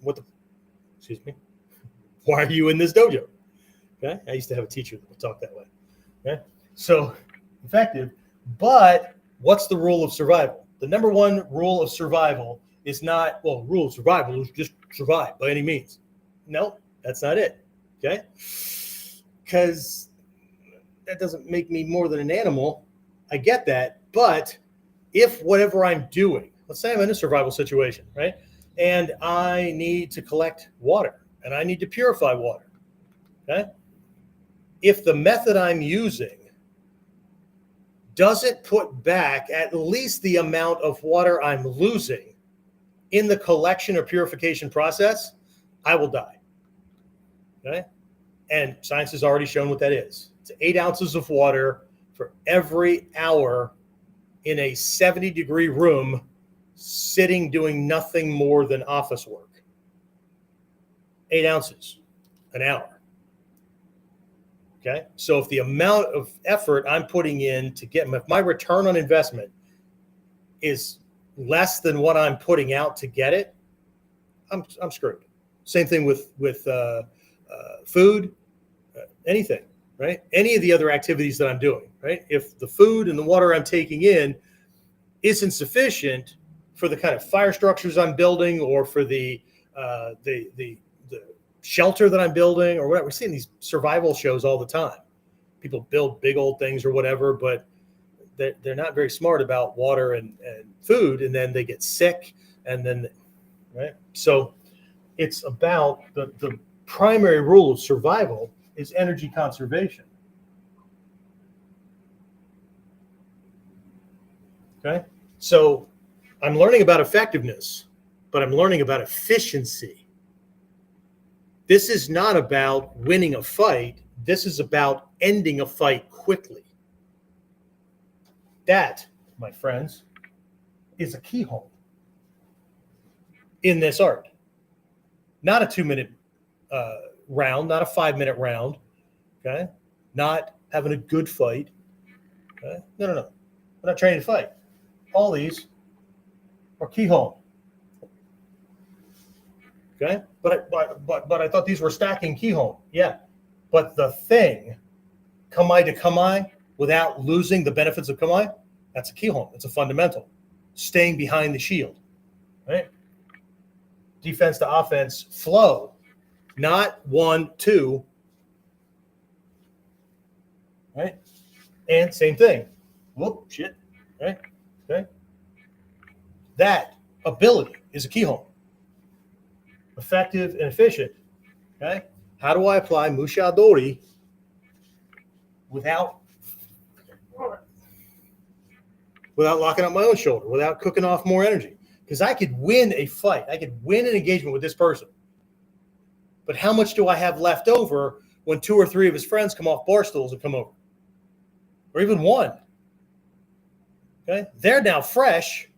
why are you in this dojo? Okay? I used to have a teacher that would talk that way. Okay? So effective, but what's the rule of survival? The number one rule of survival is not, well, rule of survival is just survive by any means. No, that's not it. Okay? Because that doesn't make me more than an animal. I get that. But if whatever I'm doing, let's say I'm in a survival situation, right? And I need to collect water and I need to purify water. Okay? If the method I'm using doesn't put back at least the amount of water I'm losing in the collection or purification process, I will die. Okay? And science has already shown what that is. It's 8 ounces of water for every hour in a 70-degree room sitting doing nothing more than office work. 8 ounces an hour. Okay? So if the amount of effort I'm putting in to get my return on investment is less than what I'm putting out to get it, I'm screwed. Same thing with food, anything, right? Any of the other activities that I'm doing, right? If the food and the water I'm taking in isn't sufficient for the kind of fire structures I'm building or for the shelter that I'm building or whatever. We're seeing these survival shows all the time. People build big old things or whatever, but they're not very smart about water and food, and then they get sick, and then, right? So it's about the primary rule of survival is energy conservation. Okay? So I'm learning about effectiveness, but I'm learning about efficiency. This is not about winning a fight. This is about ending a fight quickly. That, my friends, is a keyhole in this art. Not a 2-minute round, not a 5-minute round, okay? Not having a good fight, okay? No. We're not training to fight. All these are kihon, okay? But I thought these were stacking kihon. Yeah, but the thing, kamae to kamae, without losing the benefits of kamae, that's a kihon. It's a fundamental. Staying behind the shield, right? Defense to offense, flow, not 1, 2, right? And same thing. Whoop, shit, right? Okay. That ability is a Kihon. Effective and efficient. Okay? How do I apply Mushadori without locking up my own shoulder, without cooking off more energy? Because I could win a fight. I could win an engagement with this person. But how much do I have left over when 2 or 3 of his friends come off bar stools and come over? Or even one. Okay? They're now fresh.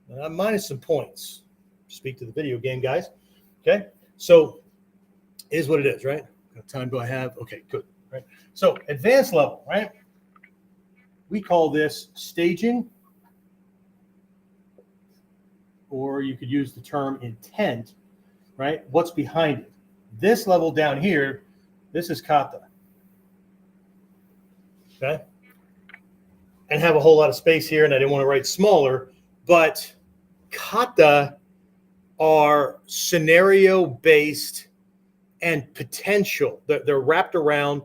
And I'm minus some points. Speak to the video game, guys. Okay? So, is what it is, right? What time do I have? Okay, good. Right? So, advanced level, right? We call this staging, or you could use the term intent, right? What's behind it? This level down here, this is kata. Okay? And have a whole lot of space here, and I didn't want to write smaller, but kata are scenario-based and potential. They're wrapped around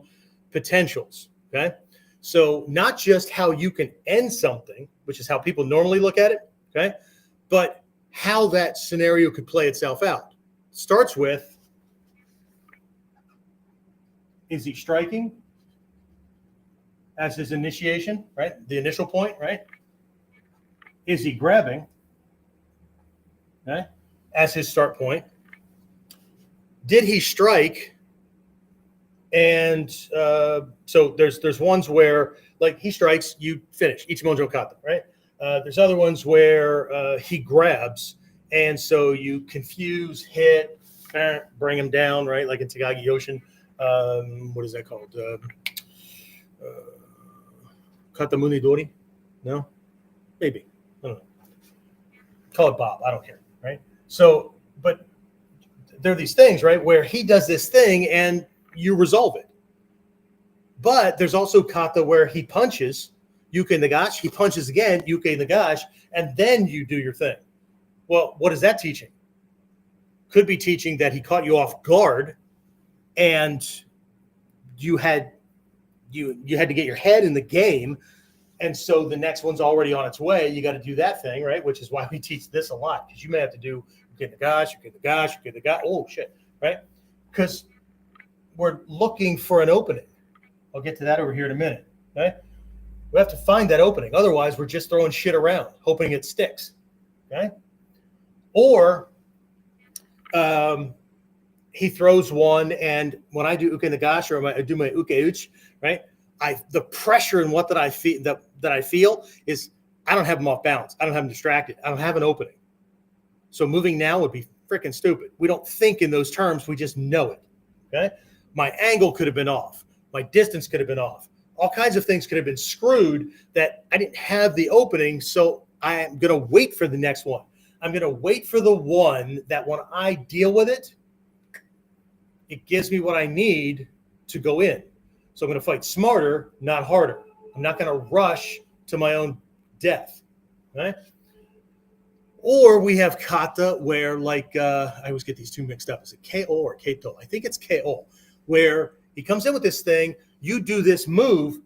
potentials, okay? So not just how you can end something, which is how people normally look at it, okay? But how that scenario could play itself out. It starts with, is he striking as his initiation, right? The initial point, right? Is he grabbing, okay, as his start point? Did he strike? And so there's ones where, like, he strikes, you finish, Ichimonjo kata, right? There's other ones where he grabs, and so you confuse, hit, bring him down, right? Like in Tagagi Yoshin. What is that called? Katamune Dori? No? Maybe. I don't know. Call it Bob. I don't care, right? So, but there are these things, right, where he does this thing and you resolve it. But there's also kata where he punches, yuke nagash, he punches again, yuke nagash, and then you do your thing. Well, what is that teaching? Could be teaching that he caught you off guard and you had to get your head in the game. And so the next one's already on its way. You got to do that thing, right? Which is why we teach this a lot, because you may have to do get the gosh. Oh shit, right? Because we're looking for an opening. I'll get to that over here in a minute. Okay, we have to find that opening. Otherwise, we're just throwing shit around, hoping it sticks. Okay, or he throws one, and when I do uke nagash or I do my uke uch, right? The pressure and what that I feel is I don't have him off balance. I don't have him distracted. I don't have an opening. So moving now would be freaking stupid. We don't think in those terms. We just know it. Okay. My angle could have been off. My distance could have been off. All kinds of things could have been screwed that I didn't have the opening. So I'm going to wait for the next one. I'm going to wait for the one that when I deal with it, it gives me what I need to go in. So I'm going to fight smarter, not harder. I'm not going to rush to my own death. Right? Or we have kata where, like, I always get these two mixed up. Is it KO or Kato? I think it's KO, where he comes in with this thing, you do this move,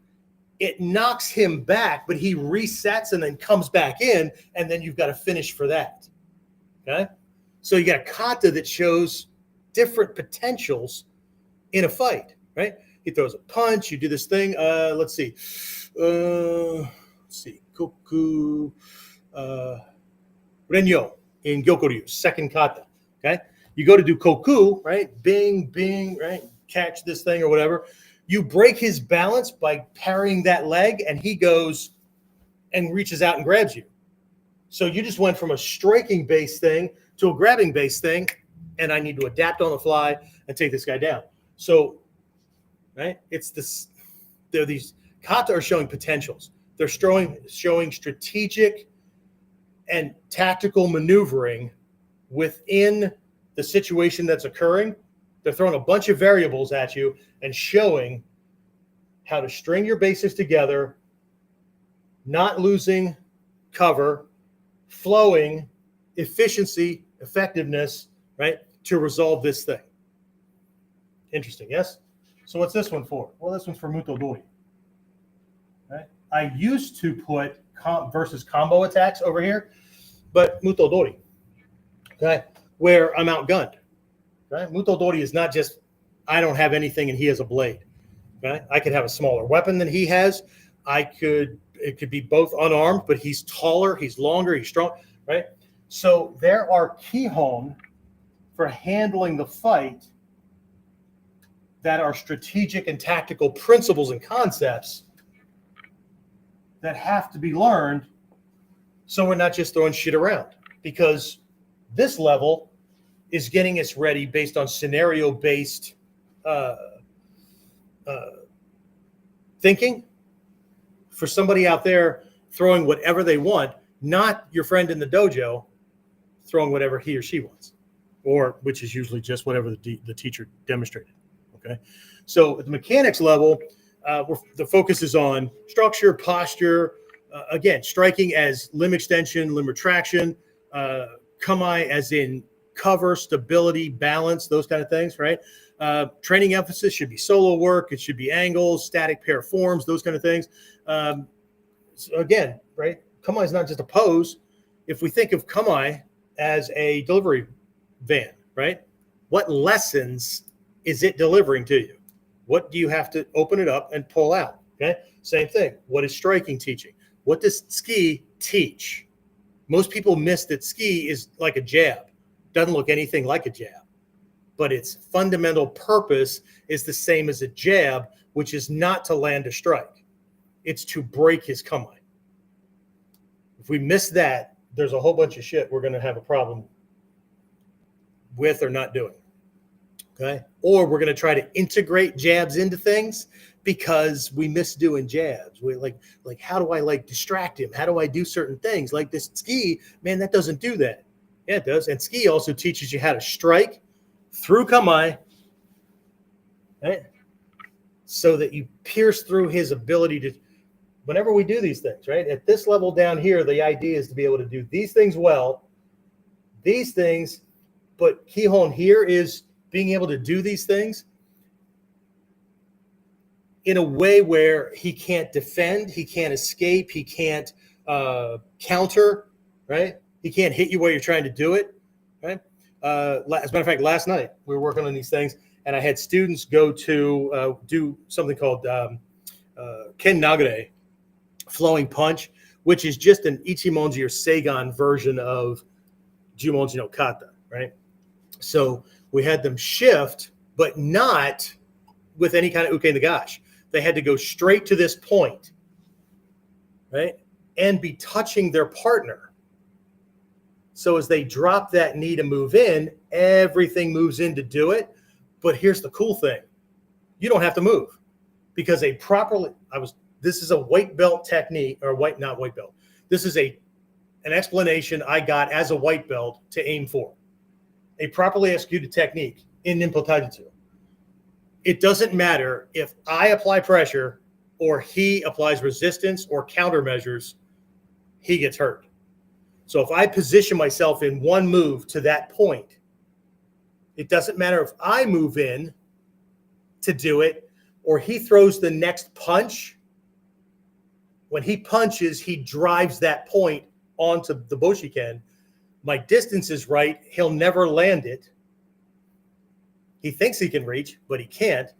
it knocks him back, but he resets and then comes back in, and then you've got to finish for that. Okay? So you got a kata that shows different potentials in a fight, right? He throws a punch, you do this thing. Let's see. Koku. Renyo in Gyokoryu, second kata. Okay, you go to do koku, right? Bing, bing, right? Catch this thing or whatever. You break his balance by parrying that leg, and he goes and reaches out and grabs you. So you just went from a striking base thing to a grabbing base thing, and I need to adapt on the fly and take this guy down. So, right? It's this. There, these kata are showing potentials. They're showing strategic and tactical maneuvering within the situation that's occurring. They're throwing a bunch of variables at you and showing how to string your bases together, not losing cover, flowing, efficiency, effectiveness, right, to resolve this thing. Interesting, yes? So what's this one for? Well, this one's for Muto Doi. Right? I used to put versus combo attacks over here, but Muto Dori, okay, where I'm outgunned. Okay? Muto Dori is not just I don't have anything and he has a blade. Okay? I could have a smaller weapon than he has. It could be both unarmed, but he's taller, he's longer, he's strong, right? So there are Kihon for handling the fight that are strategic and tactical principles and concepts that have to be learned so we're not just throwing shit around. Because this level is getting us ready based on scenario-based thinking for somebody out there throwing whatever they want, not your friend in the dojo throwing whatever he or she wants, or which is usually just whatever the teacher demonstrated. Okay, so at the mechanics level, the focus is on structure, posture, again, striking as limb extension, limb retraction, kamae as in cover, stability, balance, those kind of things, right? Training emphasis should be solo work. It should be angles, static pair forms, those kind of things. So again, right? Kamae is not just a pose. If we think of kamae as a delivery van, right? What lessons is it delivering to you? What do you have to open it up and pull out? Okay. Same thing. What is striking teaching? What does ski teach? Most people miss that ski is like a jab. Doesn't look anything like a jab, but its fundamental purpose is the same as a jab, which is not to land a strike. It's to break his kamae. If we miss that, there's a whole bunch of shit we're going to have a problem with or not doing. Okay. Or we're going to try to integrate jabs into things because we miss doing jabs. We like, how do I like distract him? How do I do certain things? Like this ski, man, that doesn't do that. Yeah, it does. And ski also teaches you how to strike through kamae, right? So that you pierce through his ability to, whenever we do these things, right? At this level down here, the idea is to be able to do these things well, these things, but Kihon here is being able to do these things in a way where he can't defend, he can't escape, he can't counter, right? He can't hit you while you're trying to do it, right? As a matter of fact, last night we were working on these things, and I had students go to do something called Ken Nagare, flowing punch, which is just an Ichimonji or Seigan version of Jumonji no Kata, right? So we had them shift, but not with any kind of uke nagashi. They had to go straight to this point, right? And be touching their partner. So as they drop that knee to move in, everything moves in to do it. But here's the cool thing. You don't have to move because this is a white belt technique, or not white belt. This is an explanation I got as a white belt to aim for. A properly executed technique in Ninpo Taijutsu. It doesn't matter if I apply pressure or he applies resistance or countermeasures, he gets hurt. So if I position myself in one move to that point, it doesn't matter if I move in to do it or he throws the next punch. When he punches, he drives that point onto the Boshiken. My distance is right. He'll never land it. He thinks he can reach, but he can't,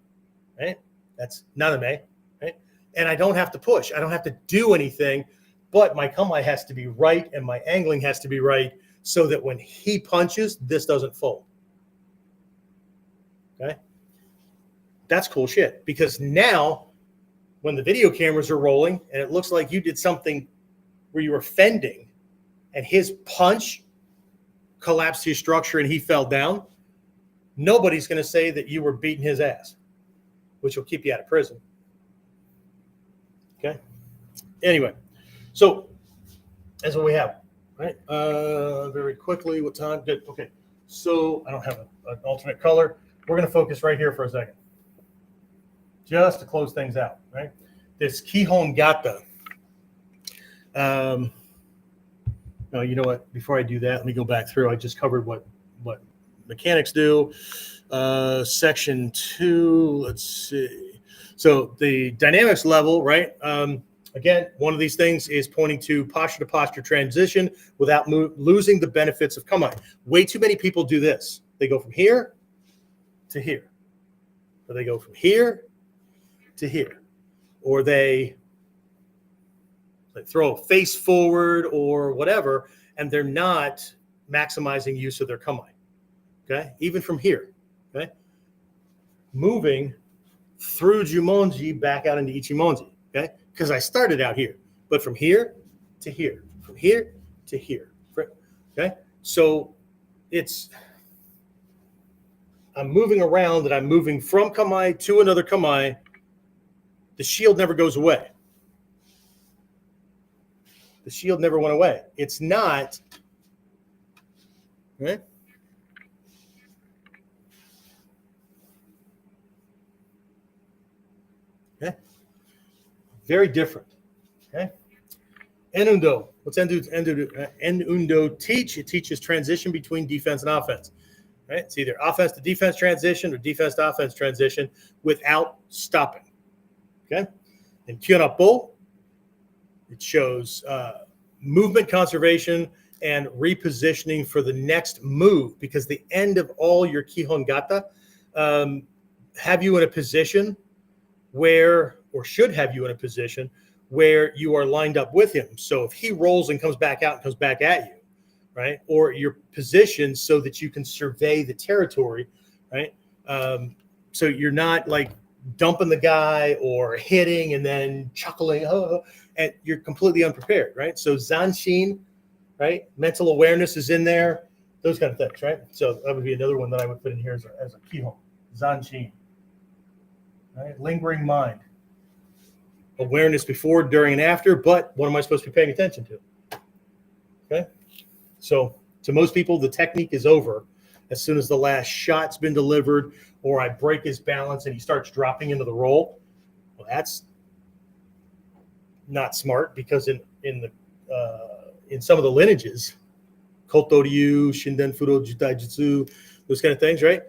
right? That's naname, right? And I don't have to push. I don't have to do anything, but my kamae has to be right and my angling has to be right so that when he punches, this doesn't fold. Okay? That's cool shit because now when the video cameras are rolling and it looks like you did something where you were fending and his punch collapsed his structure and he fell down, nobody's going to say that you were beating his ass, which will keep you out of prison. Okay. Anyway, so that's what we have, right? Very quickly, what time? Good. Okay. So I don't have an alternate color. We're going to focus right here for a second, just to close things out, right? This Kihon Gata. No, you know what? Before I do that, let me go back through. I just covered what mechanics do. Section 2, let's see. So the dynamics level, right? Again, one of these things is pointing to posture transition without losing the benefits of Kamae. Way too many people do this. They go from here to here, or they go from here to here, or they throw a face forward or whatever, and they're not maximizing use of their Kamae. Okay, even from here. Okay, moving through Jumonji back out into Ichimonji. Okay, because I started out here, but from here to here, from here to here. Okay, so I'm moving around and I'm moving from Kamae to another Kamae. The shield never goes away. The shield never went away. It's not, right? Okay. Very different. Okay. Enundo. What's Enundo teach? It teaches transition between defense and offense. Right? It's either offense to defense transition or defense to offense transition without stopping. Okay. In Kihon, it shows movement conservation and repositioning for the next move, because the end of all your Kihon Gata have you in a position where, or should have you in a position where you are lined up with him. So if he rolls and comes back out and comes back at you, right? Or you're positioned so that you can survey the territory, right? So you're not like dumping the guy or hitting and then chuckling, and you're completely unprepared, right? So Zanshin, right? Mental awareness is in there, those kind of things, right? So that would be another one that I would put in here as a Kihon, Zanshin, right? Lingering mind. Awareness before, during, and after, but what am I supposed to be paying attention to? Okay? So to most people, the technique is over as soon as the last shot's been delivered, or I break his balance and he starts dropping into the roll. Well, that's not smart, because in some of the lineages, Kotoryu, Shinden Fudo Jutaijutsu, those kind of things, right?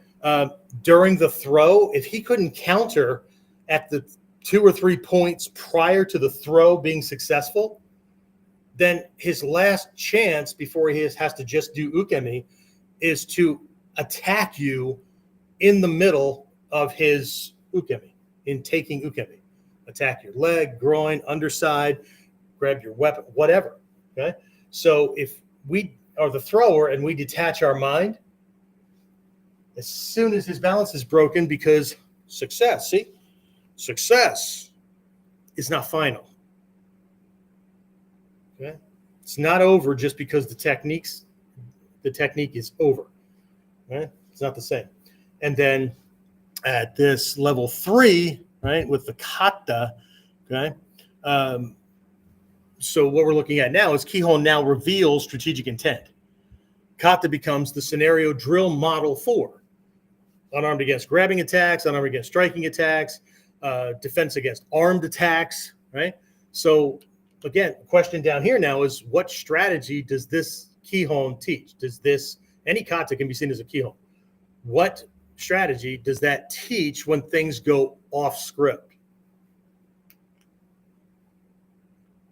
During the throw, if he couldn't counter at the 2 or 3 points prior to the throw being successful, then his last chance before he has to just do ukemi is to attack you in the middle of his ukemi, in taking ukemi. Attack your leg, groin, underside, grab your weapon, whatever. Okay. So if we are the thrower and we detach our mind, as soon as his balance is broken, because success is not final. Okay. It's not over just because the technique is over. Right? It's not the same. And then at this level 3, right, with the kata, okay. So what we're looking at now is Kihon now reveals strategic intent. Kata becomes the scenario drill model for unarmed against grabbing attacks, unarmed against striking attacks, defense against armed attacks, right? So again, the question down here now is, what strategy does this Kihon teach? Any kata can be seen as a Kihon. What strategy does that teach when things go off script?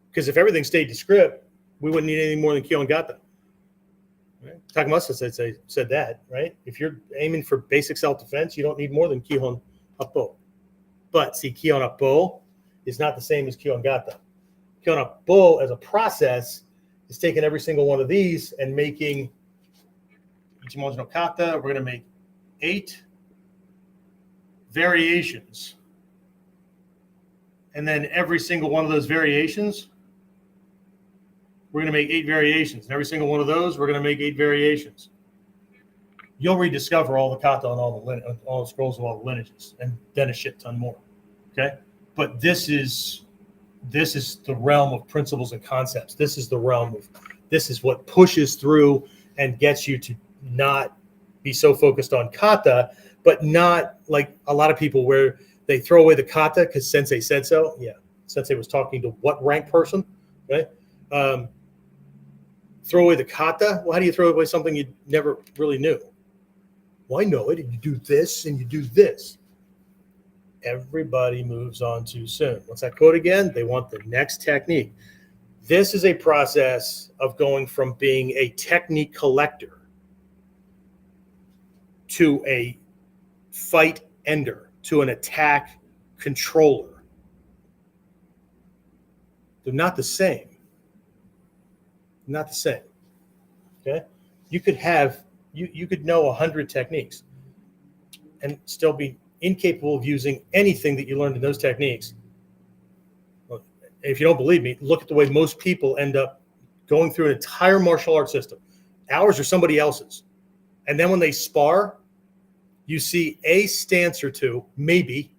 Because if everything stayed to script, we wouldn't need anything more than Kihon Gata. Right? Takamasa said that, right? If you're aiming for basic self-defense, you don't need more than Kihon Appo. But see, Kihon Appo is not the same as Kihon Gata. Kihon Appo as a process is taking every single one of these and making Ichimonji no Kata. We're going to make 8 variations. And then every single one of those variations, we're going to make 8 variations. And every single one of those, we're going to make 8 variations. You'll rediscover all the kata on all the scrolls of all the lineages, and then a shit ton more. Okay? But this is the realm of principles and concepts. This is what pushes through and gets you to not be so focused on kata, but not like a lot of people where they throw away the kata because Sensei said so. Yeah, Sensei was talking to what rank person, right? Throw away the kata. Well, how do you throw away something you never really knew? Well, I know it, and you do this, and you do this. everybody moves on too soon. What's that quote again? They want the next technique. This is a process of going from being a technique collector to a fight ender, to an attack controller. They're not the same. Not the same. Okay? You could have, you could know 100 techniques and still be incapable of using anything that you learned in those techniques. Well, if you don't believe me, look at the way most people end up going through an entire martial arts system. Ours or somebody else's. And then when they spar, you see a stance or two, maybe.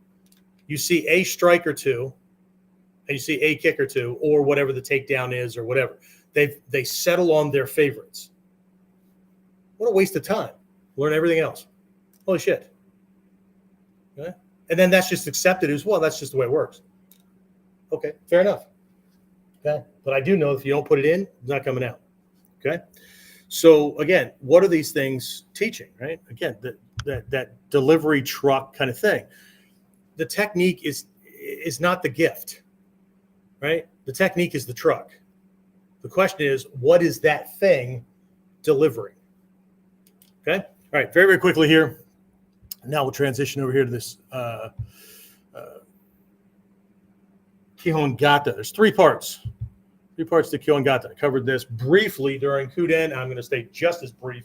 You see a strike or two, and you see a kick or two, or whatever the takedown is or whatever. They settle on their favorites. What a waste of time. Learn everything else. Holy shit. Okay? And then that's just accepted as well. That's just the way it works. Okay, fair enough. Okay, but I do know if you don't put it in, it's not coming out. Okay, so again, what are these things teaching? Right? Again, that delivery truck kind of thing. The technique is not the gift, right? The technique is the truck. The question is, what is that thing delivering? Okay. All right. Very, very quickly here. Now we'll transition over here to this Kihon Gata. There's three parts. Three parts to Kihon Gata. I covered this briefly during Kuden. I'm going to stay just as brief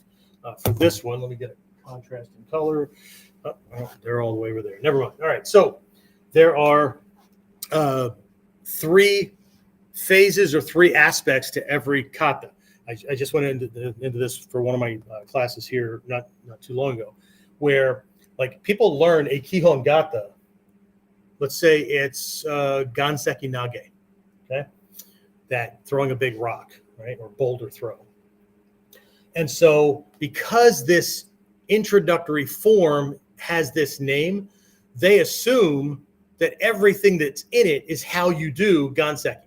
for this one. Let me get a contrast in color. Oh, they're all the way over there. Never mind. All right. So there are three phases or three aspects to every kata. I just went into this for one of my classes here not too long ago, where like people learn a Kihon Gata. Let's say it's Ganseki Nage, okay? That throwing a big rock, right? Or boulder throw. And so because this introductory form has this name, they assume that everything that's in it is how you do Ganseki.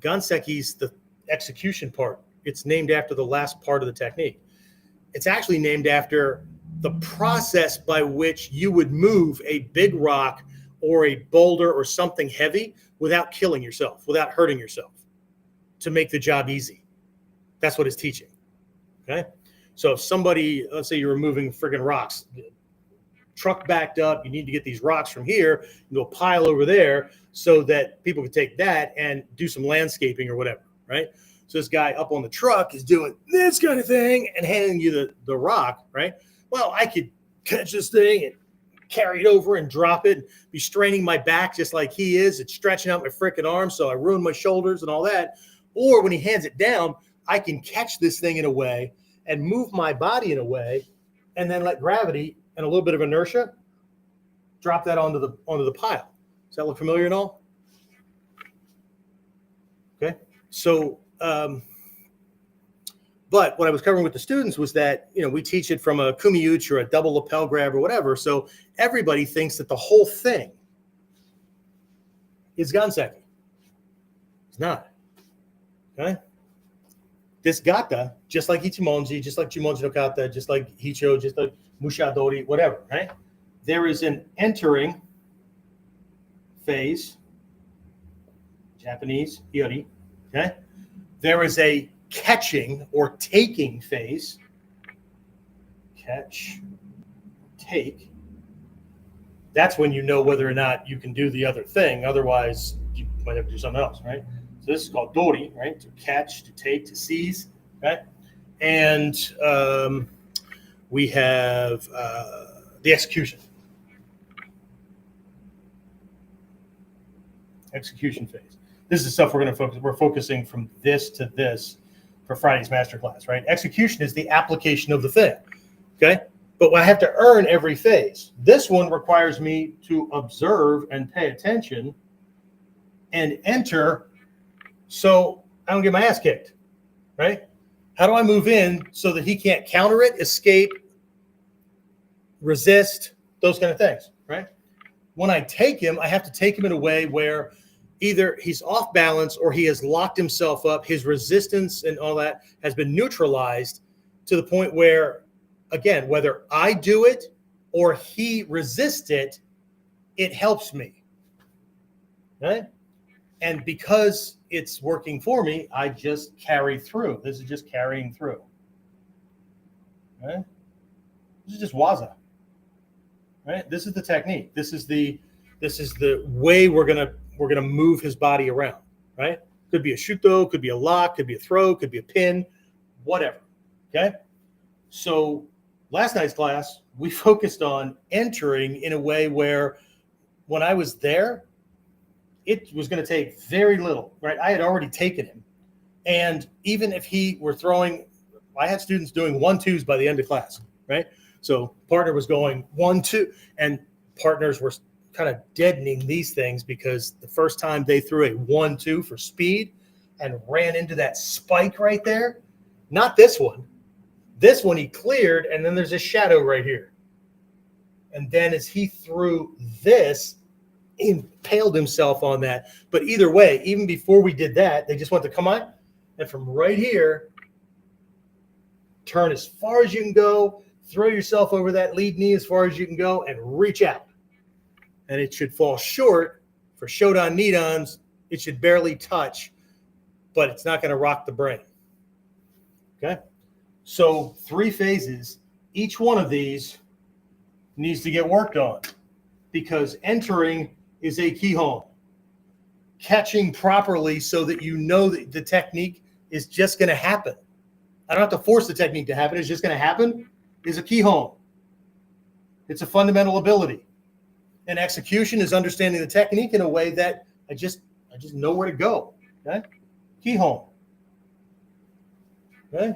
Ganseki's the execution part. It's named after the last part of the technique. It's actually named after the process by which you would move a big rock or a boulder or something heavy without killing yourself, without hurting yourself, to make the job easy. That's what it's teaching. Okay? So if somebody, let's say you're removing friggin' rocks, truck backed up, you need to get these rocks from here into a pile over there so that people can take that and do some landscaping or whatever, right? So this guy up on the truck is doing this kind of thing and handing you the rock, right? Well, I could catch this thing and carry it over and drop it and be straining my back just like he is. It's stretching out my freaking arms, so I ruin my shoulders and all that. Or when he hands it down, I can catch this thing in a way and move my body in a way and then let gravity and a little bit of inertia drop that onto the pile. Does that look familiar at all? Okay. So, but what I was covering with the students was that, you know, we teach it from a kumiuchi or a double lapel grab or whatever. So everybody thinks that the whole thing is Ganseki. It's not. Okay. This gata, just like Ichimonji, just like Jumonji no kata, just like Hicho, just like Mushadori, whatever, right? There is an entering phase, Japanese, yori, okay? There is a catching or taking phase, catch, take. That's when you know whether or not you can do the other thing. Otherwise, you might have to do something else, right? So this is called dori, right? To catch, to take, to seize, right? And we have the execution. Execution phase. This is stuff we're going to focus. We're focusing from this to this for Friday's masterclass, right? Execution is the application of the thing, okay? But I have to earn every phase. This one requires me to observe and pay attention and enter so I don't get my ass kicked, right? How do I move in so that he can't counter it, escape, resist, those kind of things, right? When I take him, I have to take him in a way where either he's off balance or he has locked himself up. His resistance and all that has been neutralized to the point where, again, whether I do it or he resists it, it helps me, right? And because it's working for me, I just carry through. This is just carrying through, right? This is just waza, right? This is the technique. This is the way we're gonna move his body around, right? Could be a shuto, could be a lock, could be a throw, could be a pin, whatever. Okay. So last night's class, we focused on entering in a way where when I was there, it was going to take very little, right? I had already taken him. And even if he were throwing, I had students doing 1-2s by the end of class, right? So partner was going 1-2, and partners were kind of deadening these things because the first time they threw a 1-2 for speed and ran into that spike right there, not this one. This one he cleared, and then there's a shadow right here. And then as he threw this, he impaled himself on that. But either way, even before we did that, they just went to Kamae, and from right here, turn as far as you can go, throw yourself over that lead knee as far as you can go, and reach out. And it should fall short. For Shodan Nidans, it should barely touch, but it's not going to rock the brain. Okay? So 3 phases. Each one of these needs to get worked on because entering is a Kihon. Catching properly so that you know that the technique is just going to happen. I don't have to force the technique to happen. It's just going to happen is a Kihon. It's a fundamental ability. And execution is understanding the technique in a way that I just know where to go. Okay? Kihon. Okay?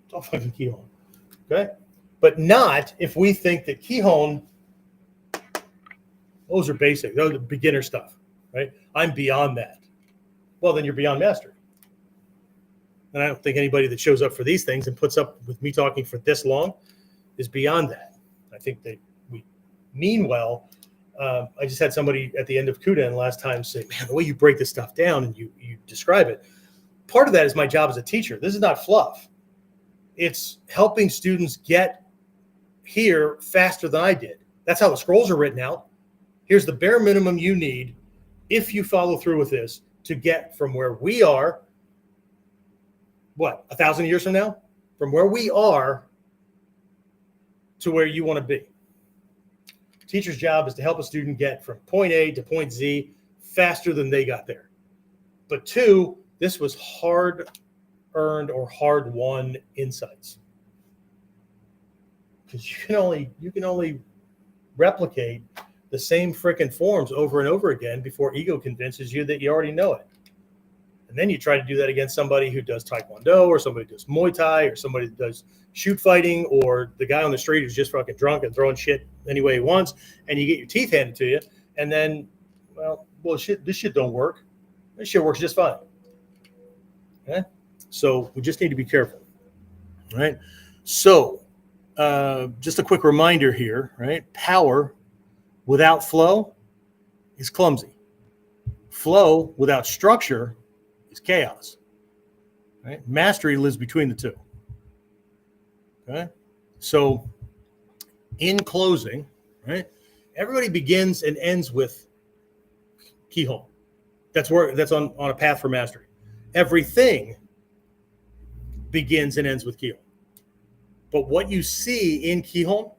It's all fucking Kihon. Okay? But not if we think that Kihon, those are basic. Those are beginner stuff, right? I'm beyond that. Well, then you're beyond mastery. And I don't think anybody that shows up for these things and puts up with me talking for this long is beyond that. I think that we mean well. I just had somebody at the end of Kuden last time say, man, the way you break this stuff down and you describe it, part of that is my job as a teacher. This is not fluff. It's helping students get here faster than I did. That's how the scrolls are written out. Here's the bare minimum you need if you follow through with this to get from where we are, 1,000 years from now? From where we are to where you want to be. Teacher's job is to help a student get from point A to point Z faster than they got there. But 2, this was hard-earned or hard-won insights. Because you can only replicate the same frickin' forms over and over again before ego convinces you that you already know it. And then you try to do that against somebody who does Taekwondo or somebody who does Muay Thai or somebody that does shoot fighting or the guy on the street who's just fucking drunk and throwing shit any way he wants, and you get your teeth handed to you, and then, shit, this shit don't work. This shit works just fine. Okay? So we just need to be careful. Right? So just a quick reminder here, right? Power without flow is clumsy. Flow without structure is chaos. Right? Mastery lives between the two. Okay? So in closing, right? Everybody begins and ends with Kihon. That's on a path for mastery. Everything begins and ends with Kihon. But what you see in Kihon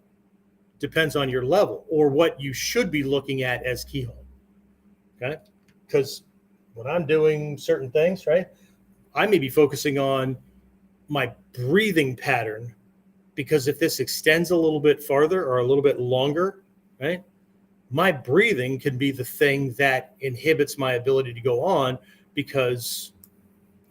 depends on your level or what you should be looking at as Kihon. Okay? Because when I'm doing certain things, right, I may be focusing on my breathing pattern because if this extends a little bit farther or a little bit longer, right, my breathing can be the thing that inhibits my ability to go on because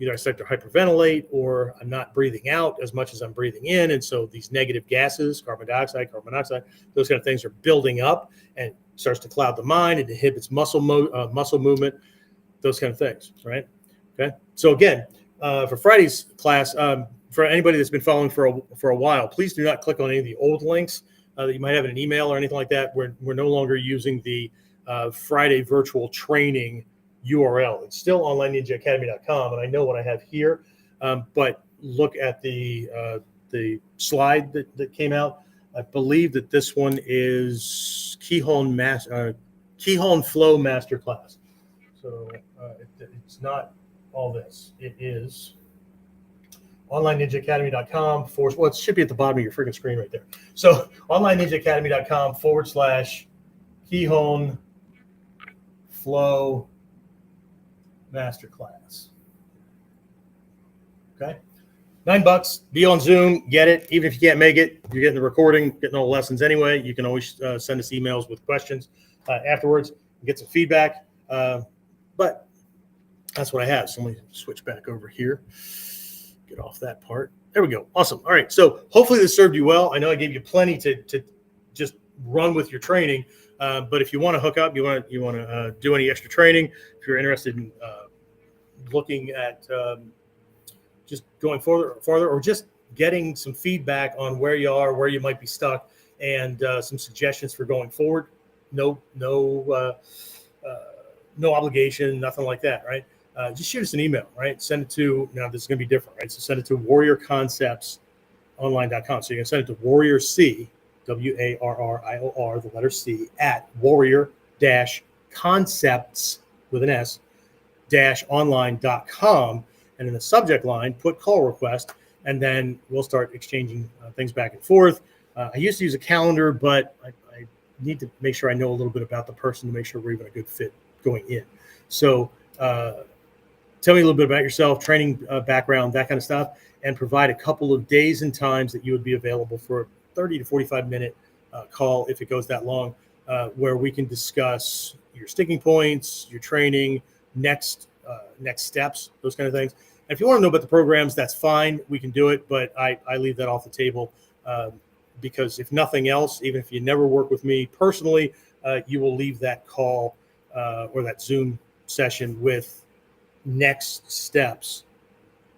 either I start to hyperventilate or I'm not breathing out as much as I'm breathing in. And so these negative gases, carbon dioxide, carbon monoxide, those kind of things are building up and starts to cloud the mind. It inhibits muscle movement, those kind of things, right? Okay. So again, for Friday's class, for anybody that's been following for a while, please do not click on any of the old links that you might have in an email or anything like that. We're no longer using the Friday virtual training URL. It's still onlineninjaacademy.com, and I know what I have here, but look at the slide that came out. I believe that this one is Kihon Flow Masterclass. So it's not all this. It is onlineninjaacademy.com well, it should be at the bottom of your freaking screen right there. So onlineninjaacademy.com /Kihon Flow Masterclass. Okay. $9. Be on Zoom. Get it. Even if you can't make it, you're getting the recording, getting all the lessons anyway. You can always send us emails with questions afterwards, get some feedback. But that's what I have. So let me switch back over here. Get off that part. There we go. Awesome. All right. So hopefully this served you well. I know I gave you plenty to just run with your training. But if you want to hook up, you want to do any extra training, if you're interested in looking at just going farther, or just getting some feedback on where you are, where you might be stuck, and some suggestions for going forward. No obligation, nothing like that, right? Just shoot us an email, right? Send it to, now this is going to be different, right? So send it to warriorconceptsonline.com. So you can send it to Warrior C, WARRIOR, the letter C, at warrior-concepts with an S -online.com. And in the subject line, put call request, and then we'll start exchanging things back and forth. I used to use a calendar, but I need to make sure I know a little bit about the person to make sure we're even a good fit going in. So tell me a little bit about yourself, training background, that kind of stuff, and provide a couple of days and times that you would be available for a 30 to 45-minute call, if it goes that long, where we can discuss your sticking points, your training, next steps, those kind of things. And if you want to know about the programs, that's fine. We can do it, but I leave that off the table because if nothing else, even if you never work with me personally, you will leave that call or that Zoom session with next steps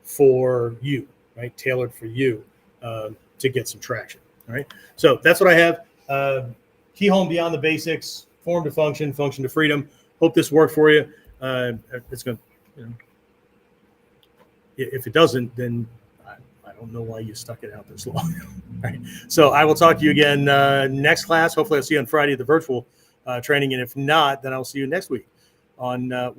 for you, right? Tailored for you to get some traction. All right. So that's what I have. Kihon Beyond the Basics, Form to Function, Function to Freedom. Hope this worked for you. It's going to, if it doesn't, then I don't know why you stuck it out this long. All right. So I will talk to you again next class. Hopefully I'll see you on Friday at the virtual training. And if not, then I'll see you next week on